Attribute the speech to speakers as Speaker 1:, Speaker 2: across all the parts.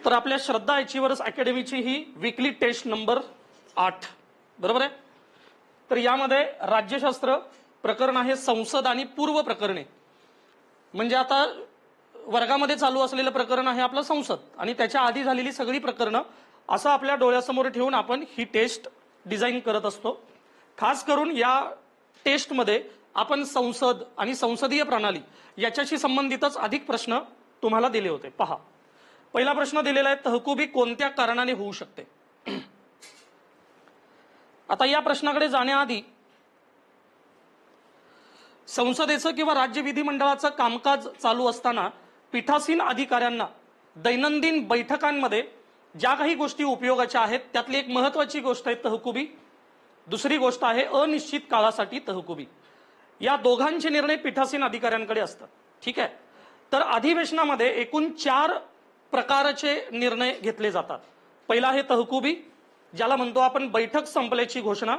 Speaker 1: तर आपल्या श्रद्धा अचिव्हर्स अकॅडमीची ही weekly taste number 8 बरोबर आहे। तर यामध्ये राज्यशास्त्र प्रकरण आहे संसद आणि पूर्व प्रकरणे, म्हणजे आता वर्गामध्ये चालू असलेलं प्रकरण आहे आपलं संसद आणि त्याच्या आधी झालेली सगळी प्रकरणं असं आपल्या डोळ्यासमोर ठेवून आपण ही टेस्ट डिझाईन करत असतो। खास करून या टेस्टमध्ये आपण संसद आणि संसदीय प्रणाली याच्याशी संबंधितच अधिक प्रश्न तुम्हाला दिले होते। पहा, पहिला प्रश्न दिलेला आहे, तहकुबी कोणत्या कारणाने होऊ शकते। आता या प्रश्नाकडे जाण्याआधी संसदेचं किंवा राज्य विधिमंडळाचं कामकाज चालू असताना पीठासीन अधिकाऱ्यांना दैनंदिन बैठकांमध्ये ज्या काही गोष्टी उपयोगाच्या आहेत त्यातली एक महत्त्वाची गोष्ट आहे तहकुबी, दुसरी गोष्ट आहे अनिश्चित काळासाठी तहकुबी। या दोघांचे निर्णय पीठासीन अधिकाऱ्यांकडे असतात। ठीक आहे, तर अधिवेशनामध्ये एकूण 4 प्रकारचे निर्णय घेतले जातात। पहिला आहे तहकुबी, ज्याला म्हणतो आपण बैठक संपल्याची घोषणा।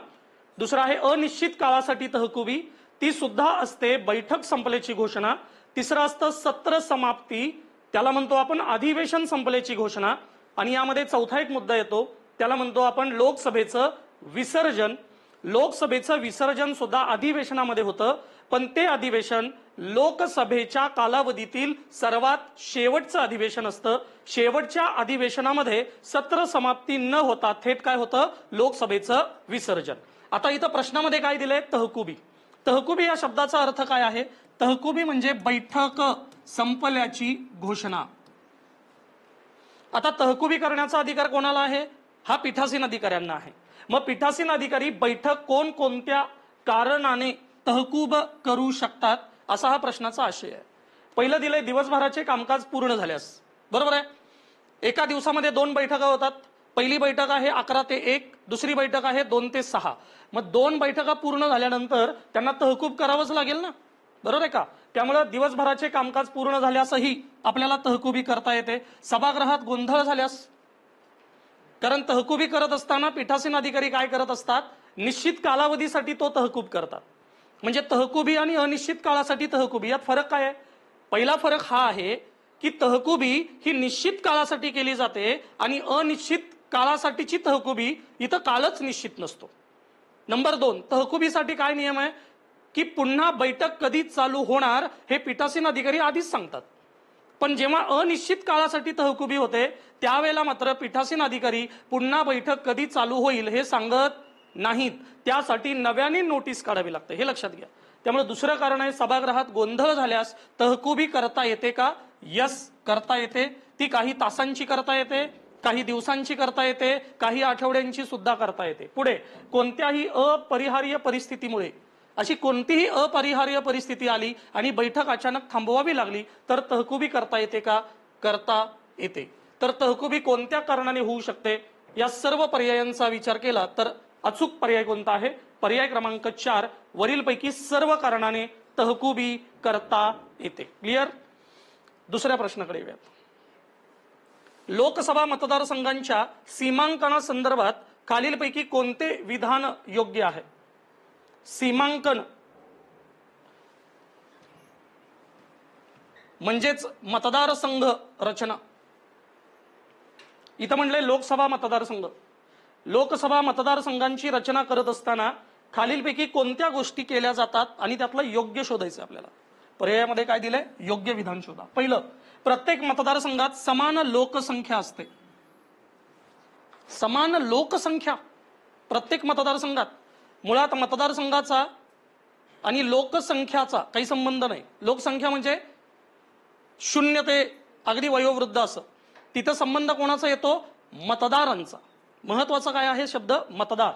Speaker 1: दुसरा आहे अनिश्चित काळासाठी तहकुबी, ती सुद्धा असते बैठक संपल्याची घोषणा। तिसरं असतं सत्र समाप्ती, त्याला म्हणतो आपण अधिवेशन संपल्याची घोषणा। आणि यामध्ये चौथा एक मुद्दा येतो, त्याला म्हणतो आपण लोकसभेचं विसर्जन। लोकसभेचं विसर्जन सुद्धा अधिवेशनामध्ये होतं, पण ते अधिवेशन लोकसभेच्या कालावधीतील सर्वात शेवटचं अधिवेशन असतं। शेवटच्या अधिवेशनामध्ये सत्र समाप्ती न होता थेट काय होतं, लोकसभेचं विसर्जन। आता इथं प्रश्नामध्ये काय दिलंय, तहकुबी। तहकुबी या शब्दाचा अर्थ काय आहे, तहकुबी म्हणजे बैठक संपल्याची घोषणा। आता तहकुबी करण्याचा अधिकार कोणाला आहे, हा पीठासीन अधिकाऱ्यांना आहे। मग पीठासीन अधिकारी बैठक कोणकोणत्या कारणाने तहकूब करू शकतात, असा हा प्रश्नाचा आशय आहे। पहिलं दिलंय दिवसभराचे कामकाज पूर्ण झाल्यास, बरोबर आहे। एका दिवसामध्ये 2 बैठका होतात, पहिली बैठक आहे 11 ते 1, दुसरी बैठक आहे 2 ते 6। मग 2 बैठका पूर्ण झाल्यानंतर त्यांना तहकूब करावंच लागेल ना, बरोबर आहे का। त्यामुळे दिवसभराचे कामकाज पूर्ण झाल्यासही आपल्याला तहकुबी करता येते। सभागृहात गोंधळ झाल्यास, कारण तहकुबी करत असताना पीठासीन अधिकारी काय करत असतात, निश्चित कालावधीसाठी तो तहकूब करतात। म्हणजे तहकुबी आणि अनिश्चित काळासाठी तहकुबी यात फरक काय आहे, पहिला फरक हा आहे की तहकुबी ही निश्चित काळासाठी केली जाते आणि अनिश्चित काळासाठीची तहकुबी इथं कालच निश्चित नसतो। नंबर 2, तहकुबीसाठी काय नियम आहे की पुन्हा बैठक कधी चालू होणार हे पीठासीन अधिकारी आधीच सांगतात, पण जेव्हा अनिश्चित काळासाठी तहकुबी होते त्यावेळेला मात्र पीठासीन अधिकारी पुन्हा बैठक कधी चालू होईल हे सांगत नाहीत, त्यासाठी नव्याने नोटीस काढावी लागते, हे लक्षात घ्या। त्यामुळे दुसरं कारण आहे, सभागृहात गोंधळ झाल्यास तहकुबी करता येते का, यस करता येते। ती काही तासांची करता येते, काही दिवसांची करता येते, काही आठवड्यांची सुद्धा करता येते। पुढे, कोणत्याही अपरिहार्य परिस्थितीमुळे, अशी कोणतीही अपरिहार्य परिस्थिती आली आणि बैठक अचानक थांबवावी लागली तर तहकुबी करता येते का, करता येते। तर तहकुबी कोणत्या कारणाने होऊ शकते, या सर्व पर्यायांचा विचार केला तर अचूक पर्याय कोणता आहे, पर्याय क्रमांक 4, वरीलपैकी सर्व कारणाने तहकुबी करता येते। क्लिअर। दुसऱ्या प्रश्नाकडे येऊयात। लोकसभा मतदारसंघांच्या सीमांकनासंदर्भात खालीलपैकी कोणते विधान योग्य आहे। सीमांकन म्हणजेच मतदारसंघ रचना। इथं म्हणले लोकसभा मतदारसंघ। लोकसभा मतदारसंघांची रचना करत असताना खालीलपैकी कोणत्या गोष्टी केल्या जातात आणि त्यातलं योग्य शोधायचं आपल्याला। पर्यायामध्ये काय दिलंय, योग्य विधान शोधा। पहिलं, प्रत्येक मतदारसंघात समान लोकसंख्या असते। समान लोकसंख्या प्रत्येक मतदारसंघात, मुळात मतदारसंघाचा आणि लोकसंख्याचा काही संबंध नाही। लोकसंख्या म्हणजे 0 ते अगदी वयोवृद्ध असं, तिथं संबंध कोणाचा येतो, मतदारांचा। महत्वाचा काय आहे शब्द, मतदार।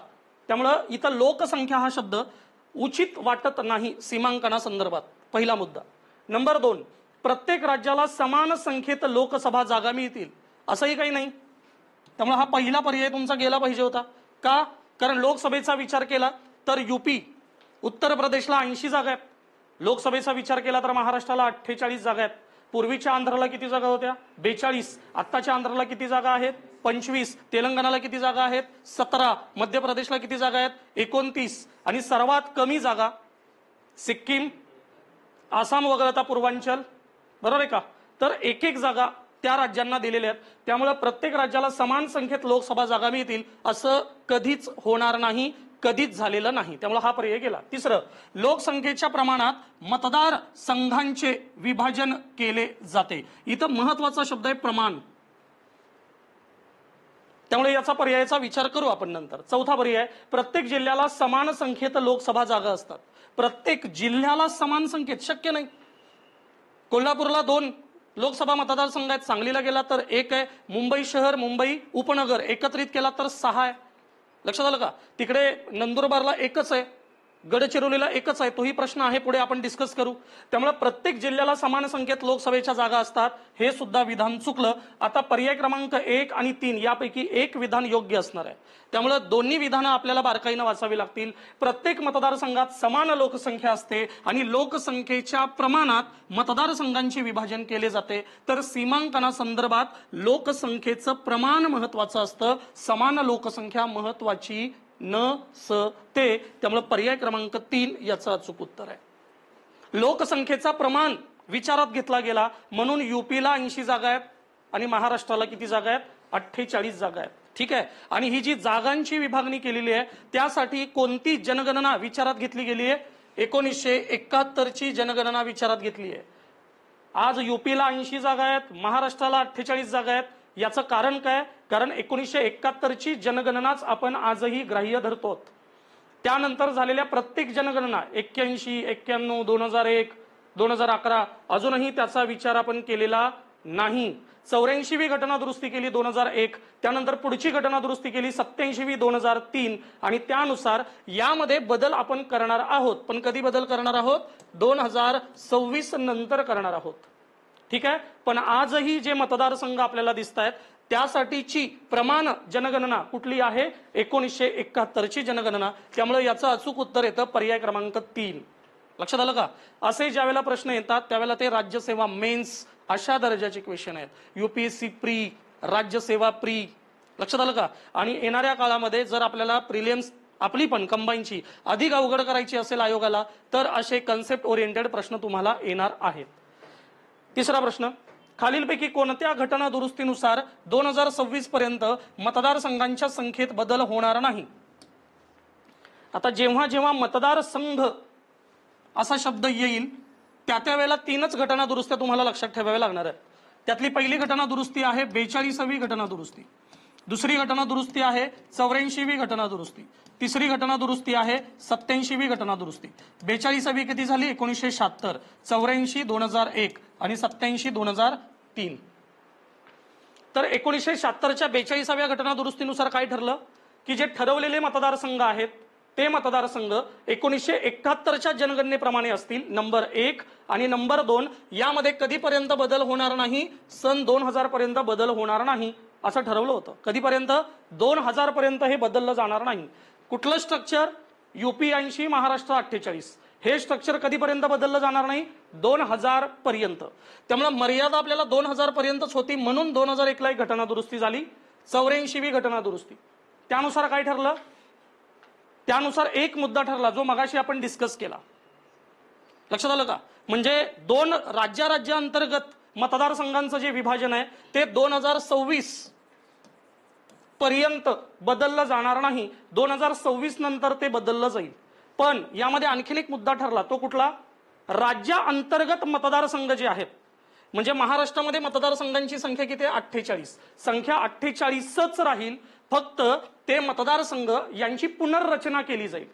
Speaker 1: त्यामुळं इथं लोकसंख्या हा शब्द उचित वाटत नाही सीमांकनासंदर्भात, पहिला मुद्दा। नंबर 2, प्रत्येक राज्याला समान संख्येत लोकसभा जागा मिळतील असंही काही नाही, त्यामुळे हा पहिला पर्याय तुमचा गेला पाहिजे होता। का, कारण लोकसभेचा विचार केला तर यूपी, उत्तर प्रदेशला 80 जागा आहेत। लोकसभेचा विचार केला तर महाराष्ट्राला 48 जागा आहेत। पूर्वीच्या आंध्राला किती जागा होत्या, 42। आत्ताच्या आंध्राला किती जागा आहेत, 25। तेलंगणाला किती जागा आहेत, 17। मध्य प्रदेशला किती जागा आहेत, 29। आणि सर्वात कमी जागा सिक्कीम, आसाम वगळता पूर्वांचल, बरोबर आहे का। तर एक जागा त्या राज्यांना दिलेल्या आहेत. त्यामुळे प्रत्येक राज्याला समान संख्येत लोकसभा जागा मिळतील असं कधीच होणार नाही, कधीच झालेलं नाही. त्यामुळे हा पर्याय गेला. तिसरं, लोकसंख्येच्या प्रमाणात मतदार संघांचे विभाजन केले जाते. इथं महत्वाचा शब्द आहे प्रमाण. त्यामुळे याचा पर्यायाचा विचार करू आपण नंतर. चौथा पर्याय, प्रत्येक जिल्ह्याला समान संख्येत लोकसभा जागा असतात. प्रत्येक जिल्ह्याला समान संख्येत शक्य नाही. कोल्हापूरला 2 लोकसभा मतदारसंघ आहेत, सांगलीला गेला तर 1 आहे, मुंबई शहर मुंबई उपनगर एकत्रित केला तर 6 आहे. लक्षात आलं का? तिकडे नंदुरबारला 1च आहे, गडचिरोलीला 1च आहे. तोही प्रश्न आहे, पुढे आपण डिस्कस करू. त्यामुळे प्रत्येक जिल्ह्याला समान संख्येत लोकसभेच्या जागा असतात, हे सुद्धा विधान चुकलं. आता पर्याय क्रमांक 1 आणि 3 यापैकी एक विधान योग्य असणार आहे. त्यामुळे दोन्ही विधानं आपल्याला बारकाईनं वाचावी लागतील. प्रत्येक मतदारसंघात समान लोकसंख्या असते आणि लोकसंख्येच्या प्रमाणात मतदारसंघांचे विभाजन केले जाते. तर सीमांकनासंदर्भात लोकसंख्येचं प्रमाण महत्वाचं असतं, समान लोकसंख्या महत्वाची नसते. त्यामुळे पर्याय क्रमांक 3 याचं अचूक उत्तर आहे. लोकसंख्येचा प्रमाण विचारात घेतला गेला म्हणून यूपीला 80 जागा आहेत आणि महाराष्ट्राला किती जागा आहेत? 48 जागा आहेत. ठीक आहे. आणि ही जी जागांची विभागणी केलेली आहे त्यासाठी कोणती जनगणना विचारात घेतली गेली आहे? 1971 ची जनगणना विचारात घेतली आहे. आज यूपीला 80 जागा आहेत, महाराष्ट्राला 48 जागा आहेत. याचं कारण काय? कारण 1971 ची जनगणनाच आपण आजही ग्राह्य धरतो. त्यानंतर झालेल्या प्रत्येक जनगणना 81, 91, 2001, 2011 अजूनही त्याचा विचार आपण केलेला नाही. 84वी घटना दुरुस्ती केली 2001, त्यानंतर पुढची घटना दुरुस्ती केली 87वी 2003 आणि त्यानुसार यामध्ये बदल आपण करणार आहोत. पण कधी बदल करणार आहोत? 2026 नंतर करणार आहोत. ठीक आहे. पण आजही जे मतदारसंघ आपल्याला दिसत आहेत त्यासाठीची प्रमाण जनगणना कुठली आहे? 1971 ची जनगणना. त्यामुळे याचं अचूक उत्तर येतं पर्याय क्रमांक 3. लक्षात आलं का? असे ज्यावेळेला प्रश्न येतात त्यावेळेला ते राज्यसेवा मेन्स अशा दर्जाचे क्वेश्चन आहेत. यूपीएससी प्री, राज्यसेवा प्री. लक्षात आलं का? आणि येणाऱ्या काळामध्ये जर आपल्याला प्रिलिम्स आपली पण कंबाईनची अधिक अवघड करायची असेल आयोगाला तर असे कन्सेप्ट ओरिएंटेड प्रश्न तुम्हाला येणार आहेत. तिसरा प्रश्न, खालीलपैकी कोणत्या घटना दुरुस्तीनुसार 2026 पर्यंत मतदारसंघांच्या संख्येत बदल होणार नाही? आता जेव्हा जेव्हा मतदारसंघ असा शब्द येईल त्या वेळेला 3च घटना दुरुस्त्या तुम्हाला लक्षात ठेवाव्या लागणार आहेत. त्यातली पहिली घटना दुरुस्ती आहे 42वी घटना दुरुस्ती. दुसरी घटना दुरुस्ती आहे 84वी घटना दुरुस्ती. तिसरी घटना दुरुस्ती आहे 87वी घटना दुरुस्ती. 42वी किती झाली? 1976, 84 2001 आणि 87 2003. तर 1976च्या 42व्या घटना दुरुस्तीनुसार काय ठरलं की जे ठरवलेले मतदारसंघ आहेत ते मतदारसंघ 1971च्या जनगणनेप्रमाणे असतील. नंबर 1 आणि नंबर 2 यामध्ये कधीपर्यंत बदल होणार नाही? सन 2000 पर्यंत बदल होणार नाही असं ठरवलं होतं. कधीपर्यंत? 2000 पर्यंत हे बदललं जाणार नाही. कुठलं स्ट्रक्चर? यूपी 80, महाराष्ट्र 48. हे स्ट्रक्चर कधीपर्यंत बदललं जाणार नाही? 2000 पर्यंत. त्यामुळे मर्यादा आपल्याला 2000 पर्यंतच होती म्हणून 2001ला एक घटना दुरुस्ती झाली, 84वी घटना दुरुस्ती. त्यानुसार काय ठरलं? त्यानुसार एक मुद्दा ठरला जो मगाशी आपण डिस्कस केला. लक्षात आलं का? म्हणजे 2 राज्यांतर्गत मतदारसंघांचं जे विभाजन आहे ते 2026 पर्यंत बदललं जाणार नाही. 2026 नंतर ते बदललं जाईल. पण यामध्ये आणखीन एक मुद्दा ठरला. तो कुठला? राज्यांतर्गत मतदारसंघ जे आहेत म्हणजे महाराष्ट्रामध्ये मतदारसंघांची संख्या किती आहे? 48. संख्या 48च राहील, फक्त ते मतदारसंघ यांची पुनर्रचना केली जाईल.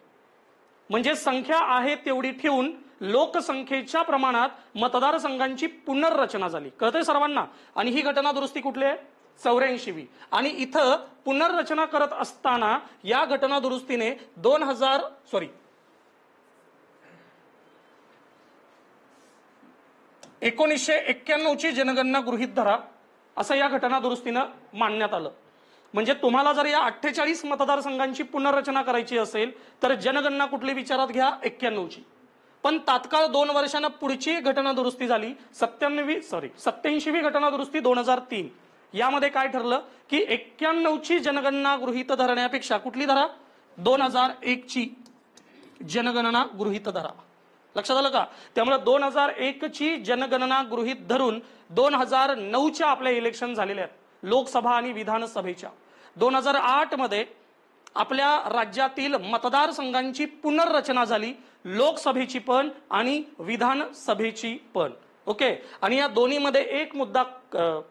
Speaker 1: म्हणजे संख्या आहे तेवढी ठेवून लोकसंख्येच्या प्रमाणात मतदारसंघांची पुनर्रचना झाली. कळतंय सर्वांना? आणि ही घटना दुरुस्ती कुठली आहे? 84वी. आणि इथं पुनर्रचना करत असताना या घटना दुरुस्तीने 1991 ची जनगणना गृहीत धरा असं या घटना दुरुस्तीनं मानण्यात आलं. म्हणजे तुम्हाला जर या 48 मतदारसंघांची पुनर्रचना करायची असेल तर जनगणना कुठली विचारात घ्या? 91 ची. पण तात्काळ 2 वर्षांना पुढची घटना दुरुस्ती झाली 87वी घटना दुरुस्ती 2003. यामध्ये काय ठरलं की 91 ची जनगणना गृहीत धरण्यापेक्षा कुठली धरा? 2001 ची जनगणना गृहीत धरा. लक्षात आलं का? त्यामुळे 2001 ची जनगणना गृहीत धरून 2009च्या आपल्या इलेक्शन झालेल्या आहेत लोकसभा आणि विधानसभेच्या. 2008 मध्ये आपल्या राज्यातील मतदारसंघांची पुनर्रचना झाली, लोकसभेची पण आणि विधानसभेची पण. ओके, आणि या दोन्हीमध्ये एक मुद्दा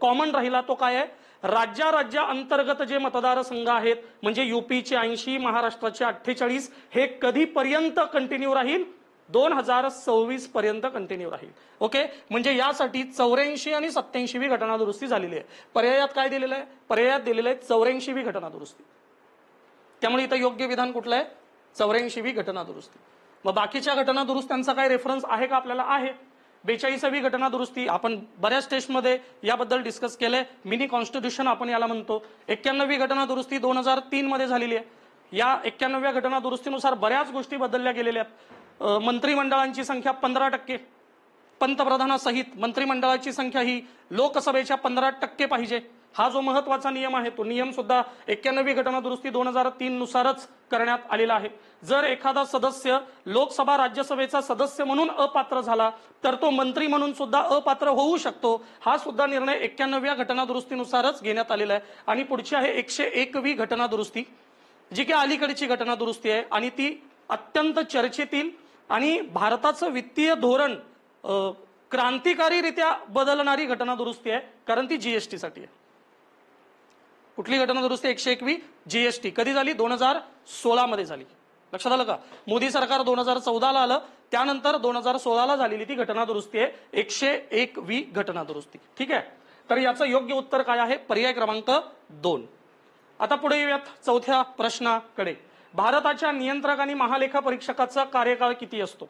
Speaker 1: कॉमन राहिला, तो काय आहे? राज्या अंतर्गत जे मतदारसंघ आहेत म्हणजे यूपीचे 80, महाराष्ट्राचे 48, हे कधीपर्यंत कंटिन्यू राहील? 2026 पर्यंत कंटिन्यू राहील. ओके, म्हणजे यासाठी 84 आणि 87वी घटना दुरुस्ती झालेली आहे. पर्यायात काय दिलेलं आहे? पर्यायात दिलेलं आहे 84वी घटना दुरुस्ती. त्यामुळे इथं योग्य विधान कुठलं आहे? 84वी घटना दुरुस्ती. मग बाकीच्या घटना दुरुस्त्यांचा काय रेफरन्स आहे का आपल्याला? आहे. 42वी घटना दुरुस्ती आपण बऱ्याच टेस्टमध्ये याबद्दल डिस्कस केलंय, मिनी कॉन्स्टिट्यूशन आपण याला म्हणतो. 91वी घटना दुरुस्ती 2003 मध्ये झालेली आहे. या 91व्या घटना दुरुस्तीनुसार बऱ्याच गोष्टी बदलल्या गेलेल्या आहेत. मंत्रिमंडळांची संख्या 15%, पंतप्रधानासहित मंत्रिमंडळाची संख्या ही लोकसभेच्या 15% पाहिजे. हा जो महत्वाचा नियम आहे तो नियम सुद्धा 91वी घटना दुरुस्ती 2003 नुसारच करण्यात आलेला आहे. जर एखादा सदस्य लोकसभा राज्यसभेचा सदस्य म्हणून अपात्र झाला तर तो मंत्री म्हणून सुद्धा अपात्र होऊ शकतो. हा सुद्धा निर्णय 91व्या घटना दुरुस्तीनुसारच घेण्यात आलेला आहे. आणि पुढची आहे 101वी घटना दुरुस्ती, जी की अलीकडची घटना दुरुस्ती आहे आणि ती अत्यंत चर्चेतील आणि भारताचं वित्तीय धोरण क्रांतिकारीरित्या बदलणारी घटना दुरुस्ती आहे, कारण ती जीएसटी साठी आहे. कुठली घटना दुरुस्ती? 101वी जीएसटी. कधी झाली? 2016 मध्ये झाली. लक्षात आलं का? मोदी सरकार 2014 ला आलं, त्यानंतर 2016 ला झालेली ती घटना दुरुस्ती आहे 101वी घटना दुरुस्ती. ठीक आहे, तर याचं योग्य उत्तर काय आहे? पर्याय क्रमांक 2. आता पुढे येऊयात चौथ्या प्रश्नाकडे. भारताच्या नियंत्रक आणि महालेखा परीक्षकाचा कार्यकाळ किती असतो?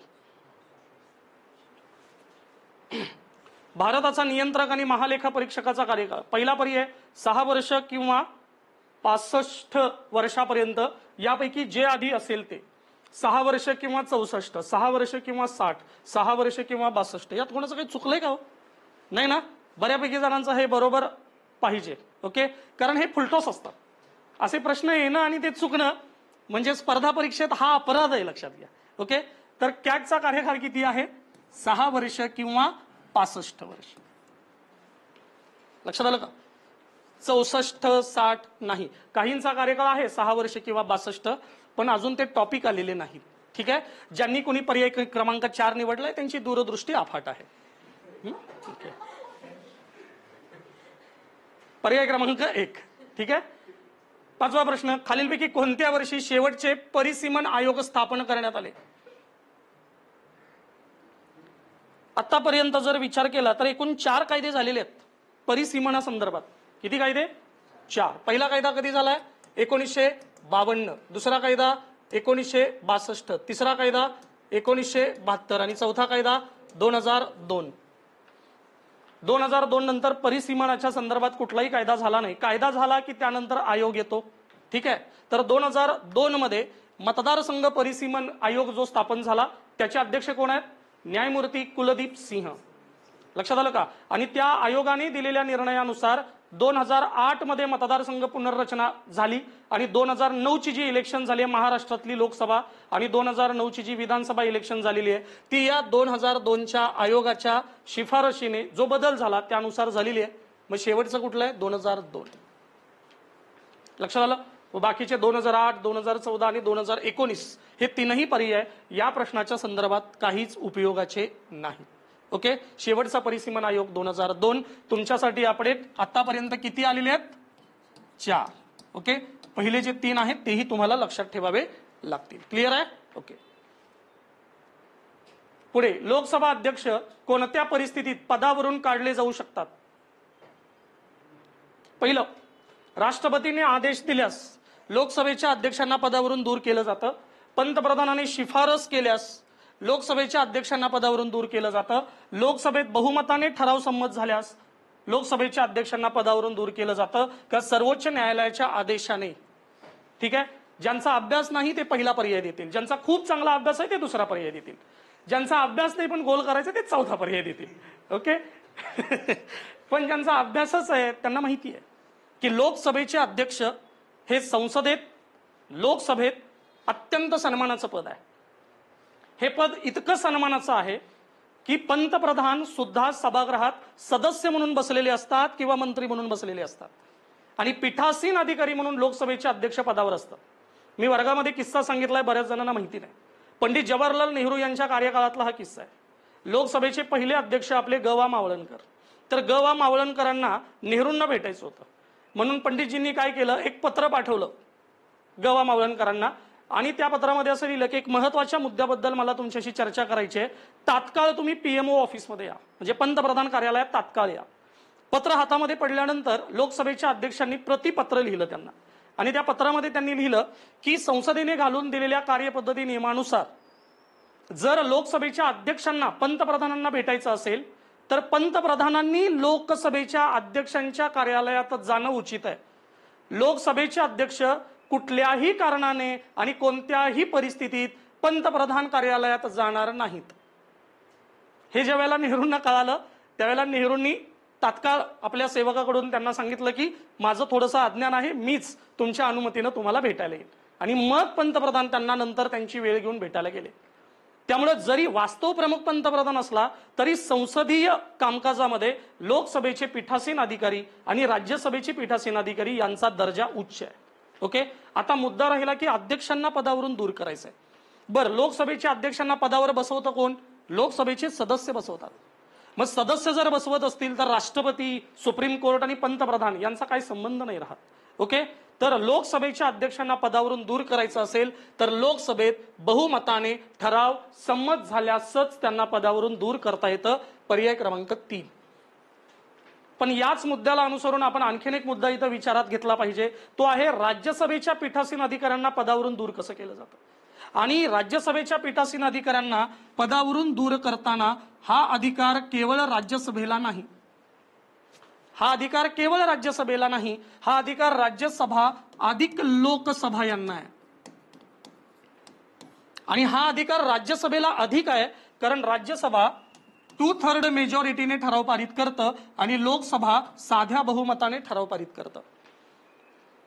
Speaker 1: भारताचा नियंत्रक आणि महालेखा परीक्षकाचा कार्यकाळ, पहिला पर्याय 6 वर्ष किंवा 65 वर्षापर्यंत, यापैकी जे आधी असेल ते. 6 वर्ष किंवा 64, 6 वर्ष किंवा 60, 6 वर्ष किंवा 62. यात कोणाचं काही चुकलंय का हो? नाही ना? बऱ्यापैकी जणांचं हे बरोबर पाहिजे. ओके, कारण हे फुलटॉस असतात. असे प्रश्न येणं आणि ते चुकणं म्हणजे स्पर्धा परीक्षेत हा अपराध आहे, लक्षात घ्या. ओके, तर कॅगचा कार्यकाळ किती आहे? 6 वर्ष किंवा 65 वर्ष. लक्षात आलं का? 64, 60 नाही. काहींचा कार्यकाळ आहे 6 वर्ष किंवा 62, पण अजून ते टॉपिक आलेले नाही. ठीक आहे, ज्यांनी कोणी पर्याय क्रमांक 4 निवडलाय त्यांची दूरदृष्टी अफाट आहे. ठीक आहे, पर्याय क्रमांक 1. ठीक आहे, 5वा प्रश्न. खालीलपैकी कोणत्या वर्षी शेवटचे परिसीमन आयोग स्थापन करण्यात आले? आतापर्यंत जर विचार केला तर एकूण 4 कायदे झालेले आहेत परिसीमना संदर्भात. किती कायदे? 4. पहिला कायदा कधी झालाय? 1952. दुसरा कायदा 1962. तिसरा कायदा 1972 आणि चौथा कायदा 2002. 2002 नंतर परिसीमनाच्या संदर्भात कुठलाही कायदा झाला नाही. कायदा झाला की त्यानंतर आयोग येतो. ठीक आहे, तर 2002 मध्ये मतदारसंघ परिसीमन आयोग जो स्थापन झाला त्याचे अध्यक्ष कोण आहेत? न्यायमूर्ती कुलदीप सिंह. लक्षात आलं का? आणि त्या आयोगाने दिलेल्या निर्णयानुसार 2008 मध्ये मतदारसंघ पुनर्रचना झाली आणि 2009 ची जी इलेक्शन झाली आहे महाराष्ट्रातली लोकसभा आणि 2009 ची जी विधानसभा इलेक्शन झालेली आहे ती या 2002च्या आयोगाच्या शिफारशीने जो बदल झाला त्यानुसार झालेली आहे. मग शेवटचं कुठलं आहे? 2002. लक्षात आलं? बाकीचे 2008, 2014 आणि 2019 हे तीनही पर्याय या प्रश्नाच्या संदर्भात काहीच उपयोगाचे नाही. ओके, शेवटचा परिसीमन आयोग 2002. तुमच्यासाठी अपडेट आतापर्यंत किती आलेले आहेत? 4. ओके, पहिले जे 3 आहेत तेही तुम्हाला लक्षात ठेवावे लागतील. क्लिअर आहे? ओके, पुढे. लोकसभा अध्यक्ष कोणत्या परिस्थितीत पदावरून काढले जाऊ शकतात? पहिलं, राष्ट्रपतीने आदेश दिल्यास लोकसभेच्या अध्यक्षांना पदावरून दूर केलं जातं. पंतप्रधानाने शिफारस केल्यास लोकसभेच्या अध्यक्षांना पदावरून दूर केलं जातं. लोकसभेत बहुमताने ठराव संमत झाल्यास लोकसभेच्या अध्यक्षांना पदावरून दूर केलं जातं. का सर्वोच्च न्यायालयाच्या आदेशाने? ठीक आहे, ज्यांचा अभ्यास नाही ते पहिला पर्याय देतील, ज्यांचा खूप चांगला अभ्यास आहे ते दुसरा पर्याय देतील, ज्यांचा अभ्यास नाही पण गोल करायचा ते चौथा पर्याय देतील. ओके पण ज्यांचा अभ्यासच आहे त्यांना माहिती आहे की लोकसभेचे अध्यक्ष हे संसदेत लोकसभेत अत्यंत सन्मानाचं पद आहे. हे पद इतकं सन्मानाचं आहे की पंतप्रधान सुद्धा सभागृहात सदस्य म्हणून बसलेले असतात किंवा मंत्री म्हणून बसलेले असतात आणि पीठासीन अधिकारी म्हणून लोकसभेच्या अध्यक्ष पदावर असतात. मी वर्गामध्ये किस्सा सांगितलाय, बऱ्याच जणांना माहिती नाही. पंडित जवाहरलाल नेहरू यांच्या कार्यकाळातला हा किस्सा आहे. लोकसभेचे पहिले अध्यक्ष आपले ग.वा. मावळणकर. तर ग.वा. मावळणकरांना नेहरूंना भेटायचं होतं म्हणून पंडितजींनी काय केलं, एक पत्र पाठवलं ग.वा. मावळणकरांना आणि त्या पत्रामध्ये असं लिहिलं की एक महत्त्वाच्या मुद्द्याबद्दल मला तुमच्याशी चर्चा करायची आहे, तात्काळ तुम्ही पीएमओ ऑफिसमध्ये या, म्हणजे पंतप्रधान कार्यालयात तात्काळ या. पत्र हातामध्ये पडल्यानंतर लोकसभेच्या अध्यक्षांनी प्रतिपत्र लिहिलं त्यांना आणि त्या पत्रामध्ये त्यांनी लिहिलं की संसदेने घालून दिलेल्या कार्यपद्धती नियमानुसार जर लोकसभेच्या अध्यक्षांना पंतप्रधानांना भेटायचं असेल तर पंतप्रधानांनी लोकसभेच्या अध्यक्षांच्या कार्यालयात जाणं उचित आहे. लोकसभेचे अध्यक्ष कुठल्याही कारणाने आणि कोणत्याही परिस्थितीत पंतप्रधान कार्यालयात जाणार नाहीत. हे ज्या वेळेला नेहरूंना कळालं त्यावेळेला नेहरूंनी तात्काळ आपल्या सेवकाकडून त्यांना सांगितलं की माझं थोडंसं अज्ञान आहे, मीच तुमच्या अनुमतीनं तुम्हाला भेटायला येईल. आणि मग पंतप्रधान त्यांना नंतर त्यांची वेळ घेऊन भेटायला गेले. त्यामुळे जरी वास्तव प्रमुख पंतप्रधान असला तरी संसदीय कामकाजामध्ये लोकसभेचे पीठासीन अधिकारी आणि राज्यसभेचे पीठासीन अधिकारी यांचा दर्जा उच्च आहे. ओके, आता मुद्दा राहिला की अध्यक्षांना पदावरून दूर करायचंय. बरं, लोकसभेच्या अध्यक्षांना पदावर बसवतं कोण? लोकसभेचे सदस्य बसवतात. मग सदस्य जर बसवत असतील तर राष्ट्रपती, सुप्रीम कोर्ट आणि पंतप्रधान यांचा काही संबंध नाही राहत. ओके, तर लोकसभेच्या अध्यक्षांना पदावरून दूर करायचं असेल तर लोकसभेत बहुमताने ठराव संमत झाल्यासच त्यांना पदावरून दूर करता येतं. पर्याय क्रमांक 3. पण याच मुद्द्याला अनुसरून आपण आणखीन एक मुद्दा इथं विचारात घेतला पाहिजे, तो आहे राज्यसभेच्या पीठासीन अधिकाऱ्यांना पदावरून दूर कसं केलं जातं. आणि राज्यसभेच्या पीठासीन अधिकाऱ्यांना पदावरून दूर करताना हा अधिकार केवळ राज्यसभेला नाही, हा अधिकार केवळ राज्यसभेला नाही, हा अधिकार राज्यसभा अधिक लोकसभा यांना आहे. आणि हा अधिकार राज्यसभेला अधिक आहे कारण राज्यसभा 2/3 मेजॉरिटीने ठराव पारित करतं आणि लोकसभा साध्या बहुमताने ठराव पारित करतं.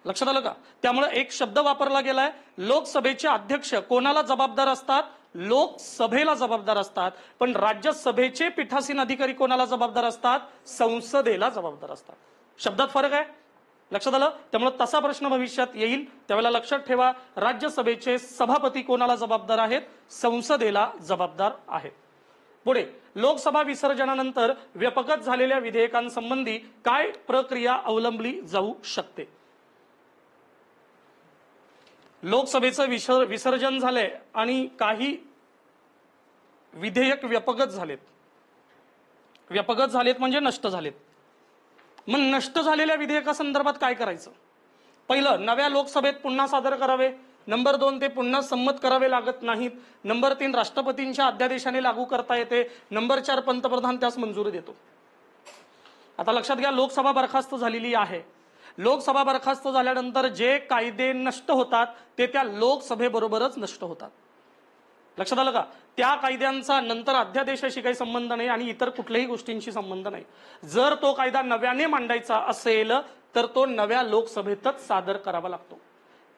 Speaker 1: लक्षात आलं का? त्यामुळे एक शब्द वापरला गेलाय, लोकसभेचे अध्यक्ष कोणाला जबाबदार असतात? लोकसभेला जबाबदार असतात. पण राज्यसभेचे पीठासीन अधिकारी कोणाला जबाबदार असतात? संसदेला जबाबदार असतात. शब्दात फरक आहे, लक्षात आलं? त्यामुळे तसा प्रश्न भविष्यात येईल त्यावेळेला लक्षात ठेवा, राज्यसभेचे सभापती कोणाला जबाबदार आहेत? संसदेला जबाबदार आहेत. पुढे, लोकसभा विसर्जनानंतर व्यपगत झालेल्या विधेयकांसंबंधी काय प्रक्रिया अवलंबली जाऊ शकते? लोकसभेचं विसर्जन झालंय आणि काही विधेयक व्यपगत झालेत. व्यपगत झालेत म्हणजे नष्ट झालेत. मग नष्ट झालेल्या विधेयकासंदर्भात काय करायचं? पहिलं, नव्या लोकसभेत पुन्हा सादर करावे. नंबर 2, ते पुन्हा संमत करावे लागत नाहीत. नंबर 3, राष्ट्रपतींच्या अध्यादेशाने लागू करता येते. नंबर 4, पंतप्रधान त्यास मंजुरी देतो. आता लक्षात घ्या, लोकसभा बरखास्त झालेली आहे. लोकसभा बरखास्त झाल्यानंतर जे कायदे नष्ट होतात ते त्या लोकसभेबरोबरच नष्ट होतात. लक्षात आलं का? त्या कायद्यांचा नंतर अध्यादेशाशी काही संबंध नाही आणि इतर कुठल्याही गोष्टींशी संबंध नाही. जर तो कायदा नव्याने मांडायचा असेल तर तो नव्या लोकसभेतच सादर करावा लागतो,